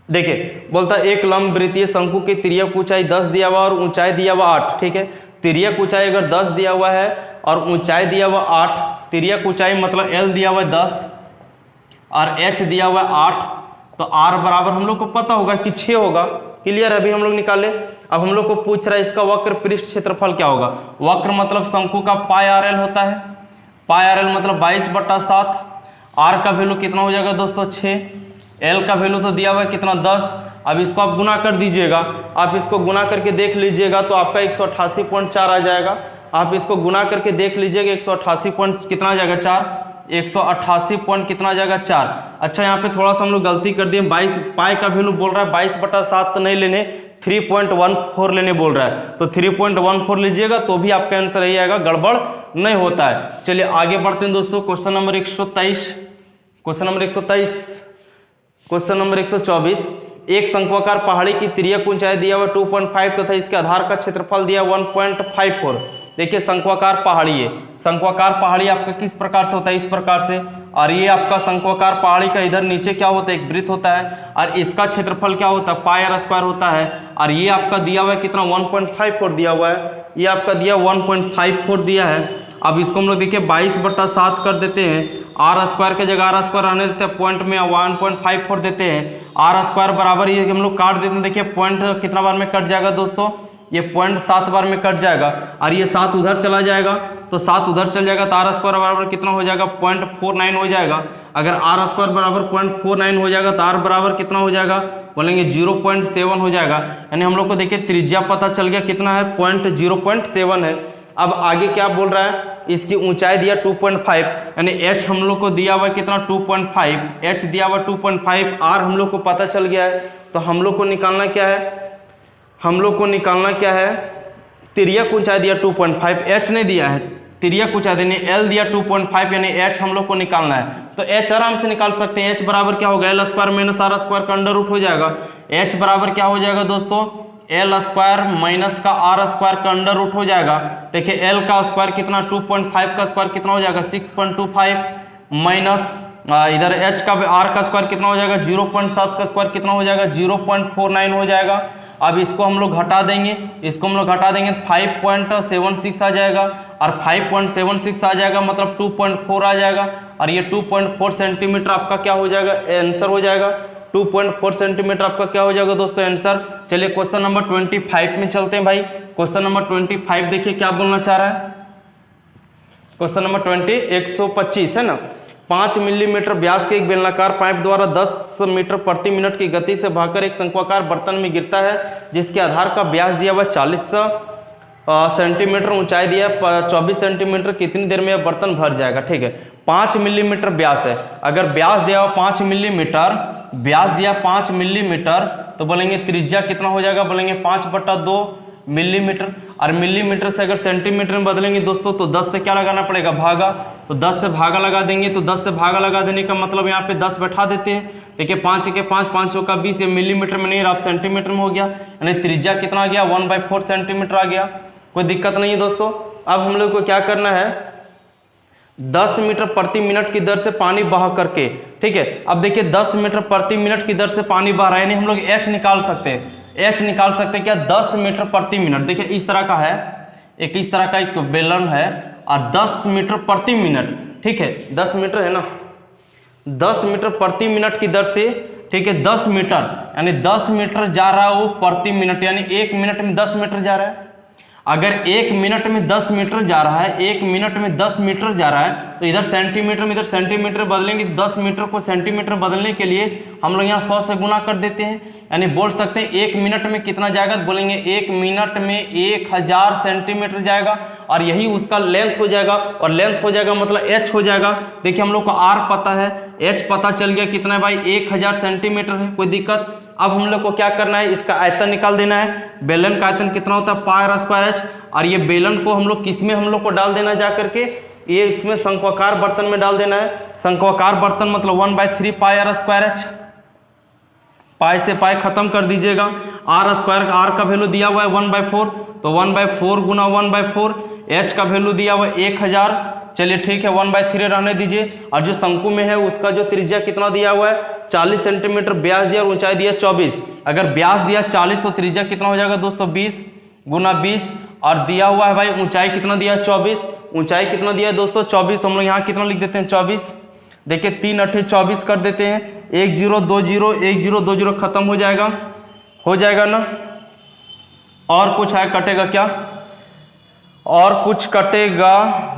देखिए बोलता है एक लंब वृत्तीय शंकु की तिर्यक ऊंचाई 10 दिया हुआ और ऊंचाई दिया हुआ 8, ठीक है। तिर्यक ऊंचाई अगर 10 दिया हुआ है और ऊंचाई दिया हुआ 8, तिर्यक ऊंचाई मतलब l दिया हुआ है 10 और h दिया हुआ है 8, तो r बराबर हम लोग को पता होगा कि 6 होगा। क्लियर है, अभी हम लोग निकाले। अब हम लोग को पूछ रहा है इसका वक्र पृष्ठ क्षेत्रफल क्या होगा। वक्र मतलब शंकु का पाई RL होता है, पाई RL मतलब 22/7। r का वैल्यू कितना हो जाएगा दोस्तों 6, l का वैल्यू तो दिया हुआ है कितना 10। अब इसको आप गुना कर दीजिएगा, आप इसको गुना करके देख लीजिएगा तो आपका 188.4 आ जाएगा। आप इसको गुना करके देख लीजिएगा 188 पॉइंट कितना आ जाएगा 4, 188 पॉइंट कितना आ जाएगा 4। अच्छा यहाँ पे थोड़ा सा हम लोग गलती कर दिए, 22 पाई का वैल्यू बोल रहा है 22/7 तो नहीं लेने, 3.14 लेने बोल रहा है, तो 3.14 लीजिएगा तो भी आपका आंसर यही आएगा, गड़बड़ नहीं होता है। चलिए आगे बढ़ते हैं दोस्तों, question number 123, question number 123, question number 124। एक शंक्वाकार पहाड़ी की तिर्यक ऊंचाई दिया हुआ 2.5 तथा इसके आधार का क्षेत्रफल दिया 1.54। देखिए शंक्वाकार पहाड़ी है, शंक्वाकार पहाड़ी आपका किस प्रकार से होता है, इस प्रकार से, और ये आपका शंक्वाकार पहाड़ी का इधर नीचे क्या होता है एक वृत्त होता है और इसका क्षेत्रफल क्या होता है पाई r स्क्वायर होता है। और ये आपका दिया हुआ है कितना 1.54 दिया हुआ है, ये आपका दिया 1.54 दिया है। अब इसको हम लोग देखिए 22/7 कर देते हैं, r स्क्वायर की जगह r स्क्वायर आने देते हैं, पॉइंट में 1.54 देते हैं, r स्क्वायर बराबर ये हम लोग काट देते हैं। देखिए पॉइंट कितना बार में कट जाएगा दोस्तों, ये पॉइंट 7 बार में कट जाएगा और ये 7 उधर चला जाएगा, तो 7 उधर चल जाएगा तो r स्क्वायर बराबर कितना हो जाएगा 0.49 हो जाएगा। अगर r स्क्वायर बराबर 0.49 हो जाएगा तो r बराबर कितना हो जाएगा बोलेंगे 0.7 हो जाएगा। यानी हम लोग को देखिए त्रिज्या पता चल गया कितना है 0.7 है। अब आगे क्या बोल रहा है, इसकी ऊंचाई दिया 2.5, यानी h हम लोग को दिया हुआ है कितना 2.5, h दिया हुआ 2.5, r हम लोग को पता चल गया है। तो हम लोग को निकालना क्या है, हम लोग को निकालना क्या है, तिर्यक ऊंचाई दिया 2.5, h नहीं दिया है, तिर्यक ऊंचाई देनी l दिया 2.5, यानी h हम लोग को निकालना है। तो h आराम से निकाल सकते हैं, h बराबर क्या होगा l square minus r square का अंडर रूट हो जाएगा। h बराबर क्या हो जाएगा दोस्तों l स्क्वायर माइनस का r स्क्वायर का अंडर रूट हो जाएगा। देखिए l का स्क्वायर कितना 2.5 का स्क्वायर कितना हो जाएगा 6.25 माइनस इधर h का r का स्क्वायर कितना हो जाएगा 0.7 का स्क्वायर कितना हो जाएगा 0.49 हो जाएगा। अब इसको हम लोग घटा देंगे, इसको हम लोग घटा देंगे 5.76 आ जाएगा और 5.76 आ जाएगा मतलब 2.4 आ जाएगा और ये 2.4 सेंटीमीटर आपका क्या हो जाएगा आंसर हो जाएगा। 2.4 सेंटीमीटर आपका क्या हो जाएगा दोस्तों आंसर। चलिए क्वेश्चन नंबर 25 में चलते हैं भाई। क्वेश्चन नंबर 25 देखिए क्या बोलना चाह रहा है। क्वेश्चन नंबर 125 है ना। 5 मिलीमीटर व्यास के एक बेलनाकार पाइप द्वारा 10 मीटर प्रति मिनट की गति से बहकर एक शंक्वाकार बर्तन में गिरता है जिसके आधार का व्यास दिया हुआ 40 सेंटीमीटर, ऊंचाई दिया 24 सेंटीमीटर, कितनी देर में यह बर्तन भर जाएगा। ठीक है, 5 मिलीमीटर व्यास है। अगर व्यास दिया हुआ 5 मिलीमीटर, व्यास दिया 5 मिलीमीटर तो बोलेंगे त्रिज्या कितना हो जाएगा, बोलेंगे 5/2 मिलीमीटर। और मिलीमीटर से अगर सेंटीमीटर में बदलेंगे दोस्तों तो 10 से क्या लगाना पड़ेगा भागा, तो 10 से भागा लगा देंगे। तो 10 से भागा लगा देने का मतलब यहाँ पे 10 बैठा देते हैं। देखिए 5 के 5, 5 का 20, ये मिलीमीटर में नहीं रहा, सेंटीमीटर में हो गया, यानी त्रिज्या कितना आ गया 1/4 सेंटीमीटर आ गया। कोई दिक्कत नहीं है दोस्तों। अब हम लोग को क्या करना है, 10 मीटर प्रति मिनट की दर से पानी बहा करके, ठीक है। अब देखिए 10 मीटर प्रति मिनट की दर से पानी बह रहा है, यानी हम लोग h निकाल सकते हैं। एच निकाल सकते हैं क्या 10 मीटर प्रति मिनट। देखिए इस तरह का है, एक इस तरह का एक बेलन है और 10 मीटर प्रति मिनट, ठीक है 10 मीटर है ना, 10 मीटर प्रति मिनट की दर से, ठीक है 10 मीटर यानी 10 मीटर जा रहा है वो प्रति मिनट, यानी 1 मिनट में 10 मीटर जा रहा है। अगर 1 मिनट में 10 मीटर जा रहा है, 1 मिनट में 10 मीटर जा रहा है, तो इधर सेंटीमीटर में इधर सेंटीमीटर बदलेंगे, 10 मीटर को सेंटीमीटर बदलने के लिए हम लोग यहाँ 100 से गुना कर देते हैं, यानी बोल सकते हैं 1 मिनट में कितना जाएगा, तो बोलेंगे 1 मिनट में 1000 सेंटीमीटर जाएगा और यही उसका लेंथ हो जाएगा, और लेंथ हो जाएगा मतलब एच हो जाएगा। देखिए हम लोग को आर पता है, एच पता चल गया कितना है भाई 1000 सेंटीमीटर है, कोई दिक्कत। अब हम लोग को क्या करना है, इसका आयतन निकाल देना है। बेलन का आयतन कितना होता है पाई आर स्क्वायर एच, और ये बेलन को हम लोग किस में हम लोग को डाल देना जा करके, ये इसमें शंक्वाकार बर्तन में डाल देना है। शंक्वाकार बर्तन मतलब 1/3 पाई आर स्क्वायर एच, पाई से पाई खत्म कर दीजिएगा। आर स्क्वायर, आर का वैल्यू दिया हुआ है 1/4, तो 1/4 गुना 1/4, एच का वैल्यू दिया हुआ है 1000, चलिए ठीक है 1/3 रहने दीजिए। और जो शंकु में है उसका जो त्रिज्या कितना दिया हुआ है 40 सेंटीमीटर, व्यास दिया और ऊंचाई दिया 24। अगर व्यास दिया 40 तो त्रिज्या कितना हो जाएगा दोस्तों 20 गुना 20, और दिया हुआ है भाई ऊंचाई कितना दिया है 24, ऊंचाई कितना दिया है दोस्तों 24, तो हम लोग यहाँ कितना लिख देते हैं 24। देखिए 3 8 24 कर देते हैं, 1 0 2 0 1 0 2 0 खत्म हो जाएगा ना। और कुछ है कटेगा क्या, और कुछ कटेगा,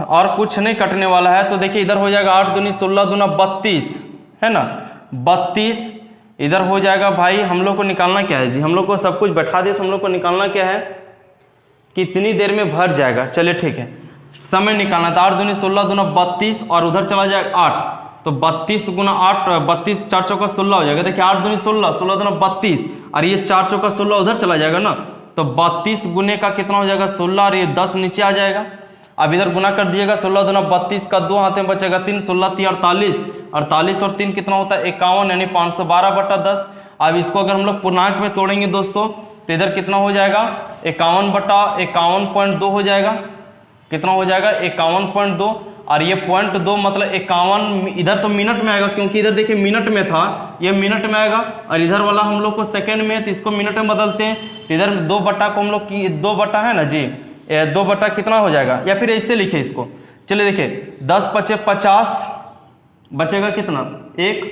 और कुछ नहीं कटने वाला है। तो देखिए इधर हो जाएगा 8 दूनी 16 दूना 32 है ना, 32 इधर हो जाएगा भाई। हम लोग को निकालना क्या है जी, हम लोग को सब कुछ बैठा दे तो हम लोग को निकालना क्या है, कितनी देर में भर जाएगा। चलिए ठीक है समय निकालना, तो 8 दूनी 16 दूना 32 और उधर चला जाएगा 8, तो 32 गुना 8 32 4 चौका 16 हो जाएगा। देखिए 8 दूनी 16, 16 दूना 32 और ये 4 चौका 16 उधर चला जाएगा ना, तो 32 गुने का कितना हो जाएगा 16 और ये 10 नीचे आ जाएगा। अब इधर गुना कर दिएगा 16 दूना 32 का 2 हाथ में बचेगा 3, 16 3 48, 48 और 3 कितना होता है 51, यानी 512/10। अब इसको अगर हम लोग पूर्णांक में तोड़ेंगे दोस्तों तो इधर कितना हो जाएगा 51/51.2 हो जाएगा, कितना हो जाएगा 51.2, और ये 0.2 मतलब 51, इधर तो मिनट में आएगा क्योंकि इधर देखिए मिनट में था, ये मिनट में आएगा, और इधर वाला हम लोग को सेकंड में है तो इसको मिनट में बदलते हैं, तो इधर 2 बटा को हम लोग की 2 बटा है ना जी, 2 बटा कितना हो जाएगा, या फिर ऐसे लिखे इसको। चलिए देखिए 10 × 5 = 50, बचेगा कितना 1,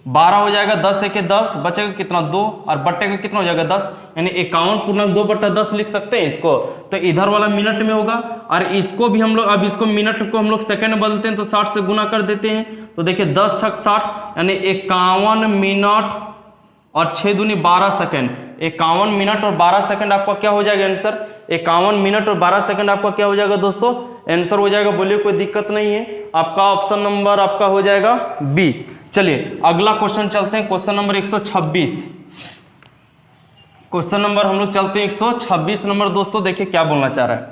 12 हो जाएगा, 10 × 10 बचेगा कितना 2, और बट्टे का कितना हो जाएगा 10, यानी 51.2/10 लिख सकते हैं इसको। तो इधर वाला मिनट में होगा, और इसको भी हम लोग, अब इसको मिनट को हम लोग सेकंड में बदलते हैं तो 60 से गुना कर देते हैं, तो देखिए 10 × 60 यानी 51 मिनट और 6 दूनी 12 सेकंड, 51 मिनट और 12 सेकंड आपका क्या हो जाएगा आंसर, 51 मिनट और 12 सेकंड आपका क्या हो जाएगा दोस्तों आंसर हो जाएगा। बोलिए कोई दिक्कत नहीं है, आपका ऑप्शन नंबर आपका हो जाएगा बी। चलिए अगला क्वेश्चन चलते हैं, क्वेश्चन नंबर 126, क्वेश्चन नंबर हम लोग चलते हैं 126 नंबर। दोस्तों देखिए क्या बोलना चाह रहा है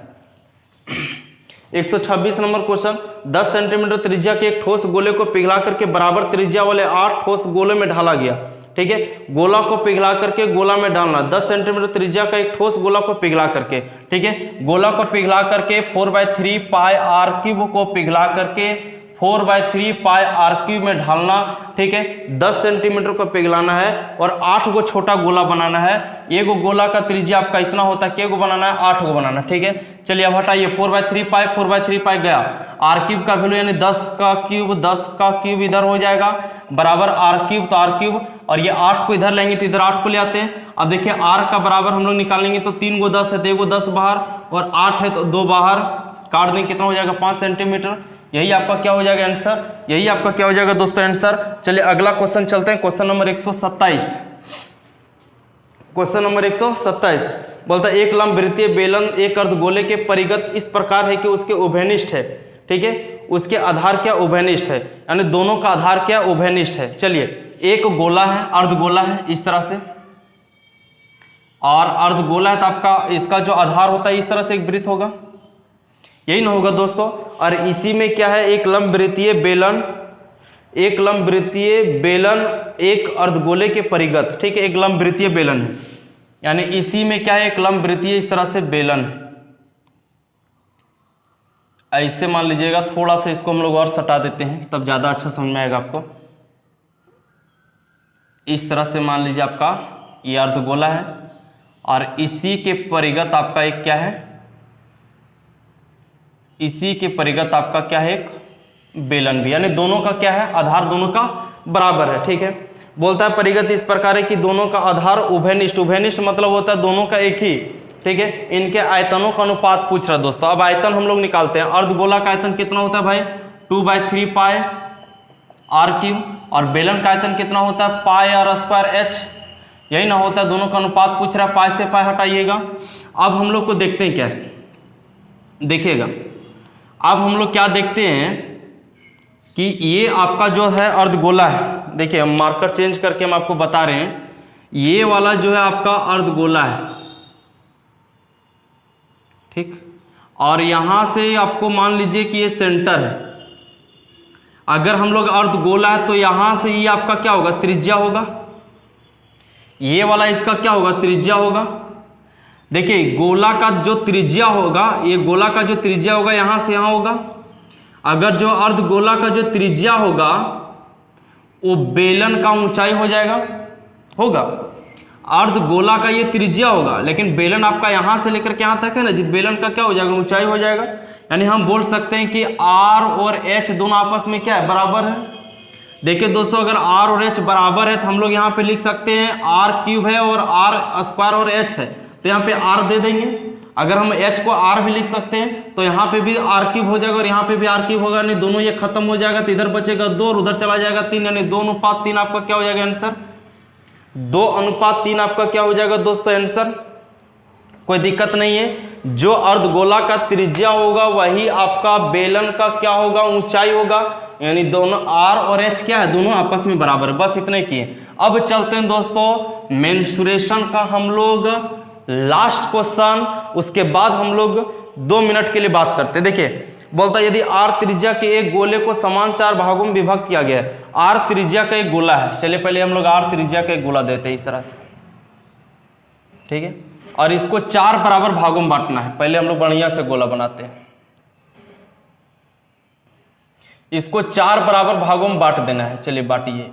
126 नंबर क्वेश्चन, 10 सेंटीमीटर त्रिज्या के एक ठोस गोले को पिघला करके बराबर त्रिज्या वाले 8 ठोस गोले में ढाला गया। ठीक है, गोला को पिघला करके गोला में डालना, 10 सेंटीमीटर त्रिज्या का एक ठोस गोला को पिघला करके, ठीक है, गोला को पिघला करके 4/3 पाई आर क्यूब को पिघला करके 4/3 पाई आर क्यूब में ढालना। ठीक है, 10 सेंटीमीटर को पिघलाना है और 8 गो छोटा गोला बनाना है। एक गोला का त्रिज्या आपका इतना होता है, के गो बनाना है 8 गो बनाना। ठीक है, चलिए अब हटाइए 4/3 पाई गया, आर क्यूब का वैल्यू यानी 10 का क्यूब इधर हो जाएगा बराबर आर क्यूब, तो आर क्यूब, और ये 8 को इधर लेंगे तो इधर 8 को ले आते हैं। अब देखिए आर का बराबर हम लोग निकालेंगे तो 3 गो 10 है तो 1 गो 10 बाहर, और 8 है तो 2 बाहर काट देंगे, कितना हो जाएगा 5 सेंटीमीटर। यही आपका क्या हो जाएगा आंसर, यही आपका क्या हो जाएगा दोस्तों आंसर। चलिए अगला क्वेश्चन चलते हैं, क्वेश्चन नंबर 127। क्वेश्चन नंबर 127 बोलता है एक लंबवृत्तीय बेलन एक अर्धगोले के परिगत इस प्रकार है कि उसके उभयनिष्ठ है। ठीक है, उसके आधार क्या उभयनिष्ठ है, यानी दोनों का आधार क्या उभयनिष्ठ है। चलिए एक गोला है, अर्धगोला है इस तरह से, और अर्धगोला है तो आपका इसका जो आधार होता है इस तरह से एक वृत्त होगा, यही ना होगा दोस्तों। और इसी में क्या है, एक लंबवृत्तीय बेलन एक अर्धगोले के परिगत। ठीक है, एक लंबवृत्तीय बेलन है, यानी इसी में क्या है, एक लंबवृत्तीय इस तरह से बेलन है। ऐसे मान लीजिएगा, थोड़ा सा इसको हम लोग और सटा देते हैं तब ज्यादा अच्छा समझ में आएगा आपको। इस तरह से मान लीजिए आपका ये अर्धगोला है, और इसी के परिगत आपका एक क्या है, इसी के परिगत आपका क्या है, एक बेलन भी, यानी दोनों का क्या है, आधार दोनों का बराबर है। ठीक है, बोलता है परिगत इस प्रकार है कि दोनों का आधार उभयनिष्ठ, उभयनिष्ठ मतलब होता है दोनों का एक ही। ठीक है, इनके आयतनों का अनुपात पूछ रहा है दोस्तों। अब आयतन हम लोग निकालते हैं। अर्धगोला का आयतन कितना होता है भाई, 2/3 पाई आर क्यूब, और बेलन का आयतन कितना होता है, पाई आर स्क्वायर एच, यही ना होता है, दोनों का अनुपात पूछ रहा है, पाई से पाई हटाइएगा। अब हम लोग को देखते हैं क्या है, देखिएगा अब हम लोग क्या देखते हैं कि ये आपका जो है अर्धगोला है। देखिए हम मार्कर चेंज करके हम आपको बता रहे हैं, ये वाला जो है आपका अर्धगोला है। ठीक, और यहां से आपको मान लीजिए कि ये सेंटर है। अगर हम लोग अर्धगोला है तो यहां से ये आपका क्या होगा, त्रिज्या होगा, ये वाला इसका क्या होगा, त्रिज्या होगा। देखिए गोला का जो त्रिज्या होगा, ये गोला का जो त्रिज्या होगा यहां से यहां होगा। अगर जो अर्धगोला का जो त्रिज्या होगा वो बेलन का ऊंचाई हो जाएगा, होगा। अर्धगोला का ये त्रिज्या होगा, लेकिन बेलन आपका यहां से लेकर के यहां तक है ना जी, बेलन का क्या हो जाएगा, ऊंचाई हो जाएगा। यानी हम बोल सकते हैं कि आर और एच दोनों आपस में क्या है, बराबर है। देखिए दोस्तों अगर आर और एच बराबर है तो हम लोग यहाँ पे लिख सकते हैं आर क्यूब है और आर स्क्वायर और एच है, तो यहाँ पे आर दे देंगे। अगर हम एच को आर भी लिख सकते हैं तो यहाँ पे भी आर क्यूब हो जाएगा और यहाँ पे भी आर क्यूब होगा, यानी दोनों ये खत्म हो जाएगा, तो इधर बचेगा 2 और उधर चला जाएगा 3, यानी 2:3 आपका क्या हो जाएगा आंसर, 2:3 आपका क्या हो जाएगा दोस्तों आंसर। कोई दिक्कत नहीं है, जो अर्धगोला का त्रिज्या होगा वही आपका बेलन का क्या होगा, ऊंचाई होगा, यानी दोनों आर और एच क्या है, दोनों आपस में बराबर है। बस इतने किए। अब चलते हैं दोस्तों मेंसुरेशन का हम लोग लास्ट क्वेश्चन, उसके बाद हम लोग 2 मिनट के लिए बात करते हैं। देखिए बोलता है यदि आर त्रिज्या के एक गोले को समान 4 भागों में विभक्त किया गया है। आर त्रिज्या का एक गोला है, चलिए पहले हम लोग आर त्रिज्या का एक गोला देते हैं इस तरह से, ठीक है, और इसको 4 बराबर भागों में बांटना है। पहले हम लोग बढ़िया से गोला बनाते हैं, इसको 4 बराबर भागों में बांट देना है। चलिए बांटिए,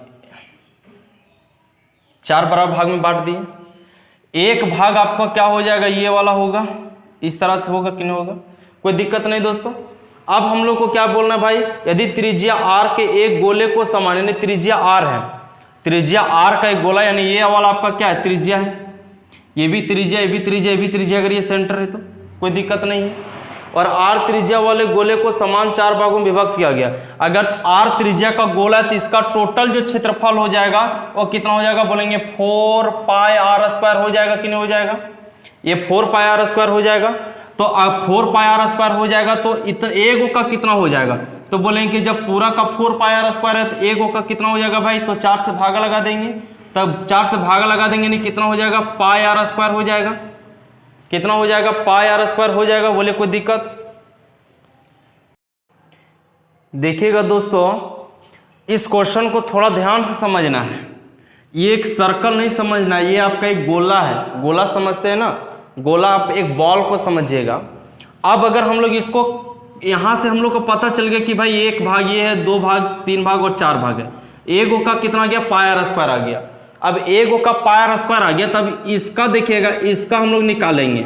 4 बराबर भाग में बांट दिए। एक भाग आपका क्या हो जाएगा, ये वाला होगा, इस तरह से होगा कि नहीं होगा, कोई दिक्कत नहीं दोस्तों। अब हम लोग को क्या बोलना है भाई, यदि त्रिज्या आर के एक गोले को समान, यानी त्रिज्या आर है, त्रिज्या आर का एक गोला, यानी ये वाला आपका क्या है, त्रिज्या है, ये भी त्रिज्या, ये भी त्रिज्या, ये भी त्रिज्या, अगर ये सेंटर है तो कोई दिक्कत नहीं है। और आर त्रिज्या वाले गोले को समान 4 भागों में विभक्त किया गया। अगर आर त्रिज्या का गोला है तो इसका टोटल जो क्षेत्रफल हो जाएगा वो कितना हो जाएगा, बोलेंगे 4 पाई आर स्क्वायर हो जाएगा कि नहीं हो जाएगा, ये 4 पाई आर स्क्वायर हो जाएगा। तो अब 4 पाई आर स्क्वायर हो जाएगा तो एक का कितना हो जाएगा, तो बोलेंगे कि जब पूरा का 4 पाई आर स्क्वायर है तो एक का कितना हो जाएगा भाई, तो 4 से भागा लगा देंगे, तब 4 से भागा लगा देंगे, नहीं कितना हो जाएगा, पाई आर स्क्वायर हो जाएगा, कितना हो जाएगा, पाई आर स्क्वायर हो जाएगा। बोले कोई दिक्कत। देखिएगा दोस्तों इस क्वेश्चन को थोड़ा ध्यान से समझना है, ये एक सर्कल नहीं समझना है, ये आपका एक गोला है, गोला समझते हैं ना, गोला, आप एक बॉल को समझिएगा। अब अगर हम लोग इसको यहां से हम लोग को पता चल गया कि भाई 1 भाग ये है, 2 भाग, 3 भाग और 4 भाग है, एक का कितना आ गया, पाई आर स्क्वायर आ गया। अब एक का पाई आर स्क्वायर आ गया, तब इसका देखिएगा, इसका हम लोग निकालेंगे,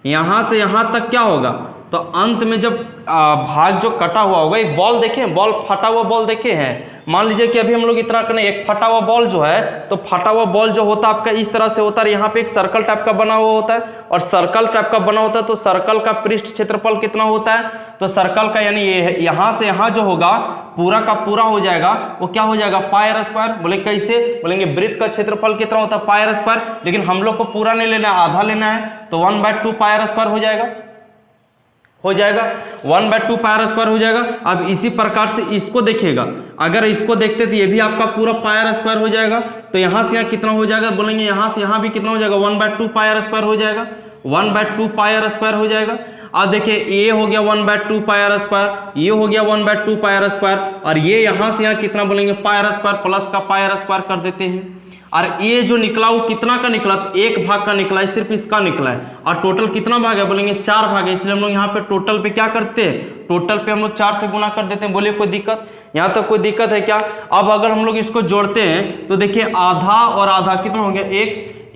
यहां से यहां तक क्या होगा, तो अंत में जब भाग जो कटा हुआ होगा, एक बॉल देखे, बॉल फटा हुआ बॉल देखे हैं, मान लीजिए कि अभी हम लोग इतना करें, एक फटा हुआ बॉल जो है, तो फटा हुआ बॉल जो होता है आपका इस तरह से होता है, यहाँ पे एक सर्कल टाइप का बना हुआ होता है, और सर्कल टाइप का बना होता है तो सर्कल का पृष्ठ क्षेत्रफल कितना होता है, तो सर्कल का यानी ये यहाँ से यहाँ जो होगा पूरा का पूरा हो जाएगा, वो क्या हो जाएगा, पाई आर स्क्वायर। बोले कैसे, बोलेंगे वृत्त का क्षेत्रफल कितना होता है, पाई आर स्क्वायर, लेकिन हम लोग को पूरा नहीं लेना है, आधा लेना है, तो 1/2 पाई आर स्क्वायर हो जाएगा, 1/2 पाई आर स्क्वायर हो जाएगा। अब इसी प्रकार से इसको देखिएगा, अगर इसको देखते तो ये भी आपका पूरा पाई आर स्क्वायर हो जाएगा, तो यहाँ से यहाँ कितना हो जाएगा, बोलेंगे यहाँ से यहाँ भी कितना हो जाएगा, 1/2 पाई आर स्क्वायर हो जाएगा, 1/2 पाई आर स्क्वायर हो जाएगा। अब देखिए ये हो गया 1/2 पाई आर स्क्वायर, ये हो गया 1/2 पाई आर स्क्वायर, और ये यहाँ से यहाँ कितना बोलेंगे, पाई आर स्क्वायर प्लस का पाई आर स्क्वायर कर देते हैं। और ये जो निकला वो कितना का निकला, 1 भाग का निकला है, सिर्फ इसका निकला है, और टोटल कितना भाग है, बोलेंगे 4 भाग है, इसलिए हम लोग यहाँ पे टोटल पे क्या करते हैं, टोटल पे हम लोग 4 से गुना कर देते हैं। बोलिए कोई दिक्कत, यहाँ तक कोई दिक्कत है क्या। अब अगर हम लोग इसको जोड़ते हैं तो देखिए आधा और आधा कितना हो गया,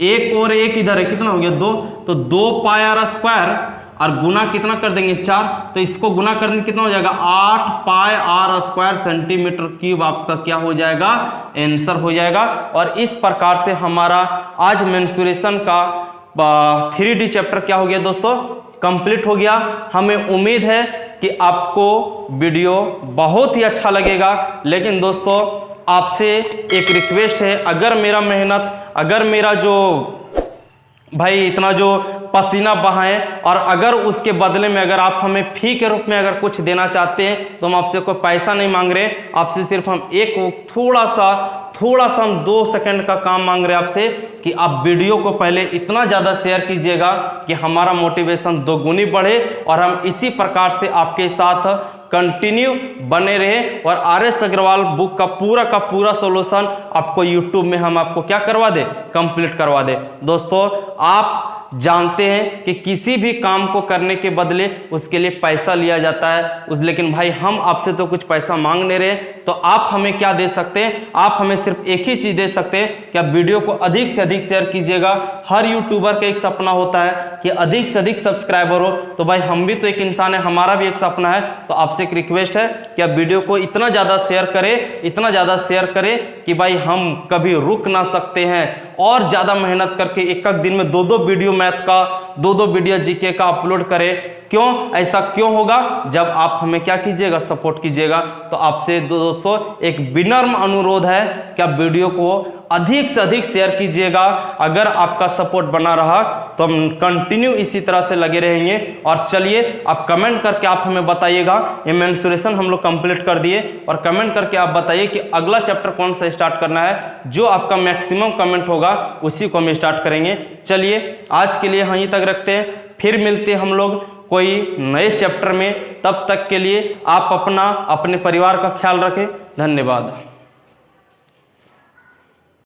एक और एक इधर है, कितना हो गया 2, तो 2 पाई आर स्क्वायर और गुना कितना कर देंगे 4, तो इसको गुना करने कितना हो जाएगा 8 पाई आर स्क्वायर सेंटीमीटर क्यूब आपका क्या हो जाएगा आंसर हो जाएगा। और इस प्रकार से हमारा आज मेंसुरेशन का 3D चैप्टर क्या हो गया दोस्तों कंप्लीट हो गया। हमें उम्मीद है कि आपको वीडियो बहुत ही अच्छा लगेगा, लेकिन दोस्तों आपसे एक रिक्वेस्ट है, अगर मेरा मेहनत, अगर मेरा जो भाई इतना जो पसीना बहाएं और अगर उसके बदले में अगर आप हमें फी के रूप में अगर कुछ देना चाहते हैं तो हम आपसे कोई पैसा नहीं मांग रहे, आपसे सिर्फ हम एक थोड़ा सा हम 2 सेकंड का काम मांग रहे हैं आपसे कि आप वीडियो को पहले इतना ज़्यादा शेयर कीजिएगा कि हमारा मोटिवेशन दोगुनी बढ़े और हम इसी प्रकार से आपके साथ कंटिन्यू बने रहे और आर.एस. अग्रवाल बुक का पूरा सॉल्यूशन आपको यूट्यूब में हम आपको क्या करवा दे कंप्लीट करवा दे। दोस्तों आप जानते हैं कि किसी भी काम को करने के बदले उसके लिए पैसा लिया जाता है लेकिन भाई हम आपसे तो कुछ पैसा मांग नहीं रहे, तो आप हमें क्या दे सकते हैं, आप हमें सिर्फ एक ही चीज दे सकते हैं कि आप वीडियो को अधिक से अधिक शेयर कीजिएगा। हर यूट्यूबर का एक सपना होता है कि अधिक से अधिक सब्सक्राइबर हो, तो भाई हम भी तो एक इंसान है, हमारा भी एक सपना है। तो आपसे एक रिक्वेस्ट है कि आप वीडियो को इतना ज्यादा शेयर करें कि भाई हम कभी रुक ना सकते हैं और ज्यादा मेहनत करके एक दिन में 2 वीडियो मैथ का 2 वीडियो जीके का अपलोड करें। क्यों ऐसा क्यों होगा, जब आप हमें क्या कीजिएगा सपोर्ट कीजिएगा। तो आपसे दोस्तों एक विनम्र अनुरोध है कि आप वीडियो को अधिक से अधिक शेयर कीजिएगा। अगर आपका सपोर्ट बना रहा तो हम कंटिन्यू इसी तरह से लगे रहेंगे। और चलिए आप कमेंट करके आप हमें बताइएगा, ये मेंसुरेशन हम लोग कंप्लीट कर दिए, और कमेंट करके आप बताइए कि अगला चैप्टर कौन सा स्टार्ट करना है। जो आपका मैक्सिमम कमेंट होगा उसी को हम स्टार्ट करेंगे। चलिए आज के लिए यहीं तक रखते हैं, फिर मिलते हैं हम लोग कोई नए चैप्टर में। तब तक के लिए आप अपने परिवार का ख्याल रखें। धन्यवाद।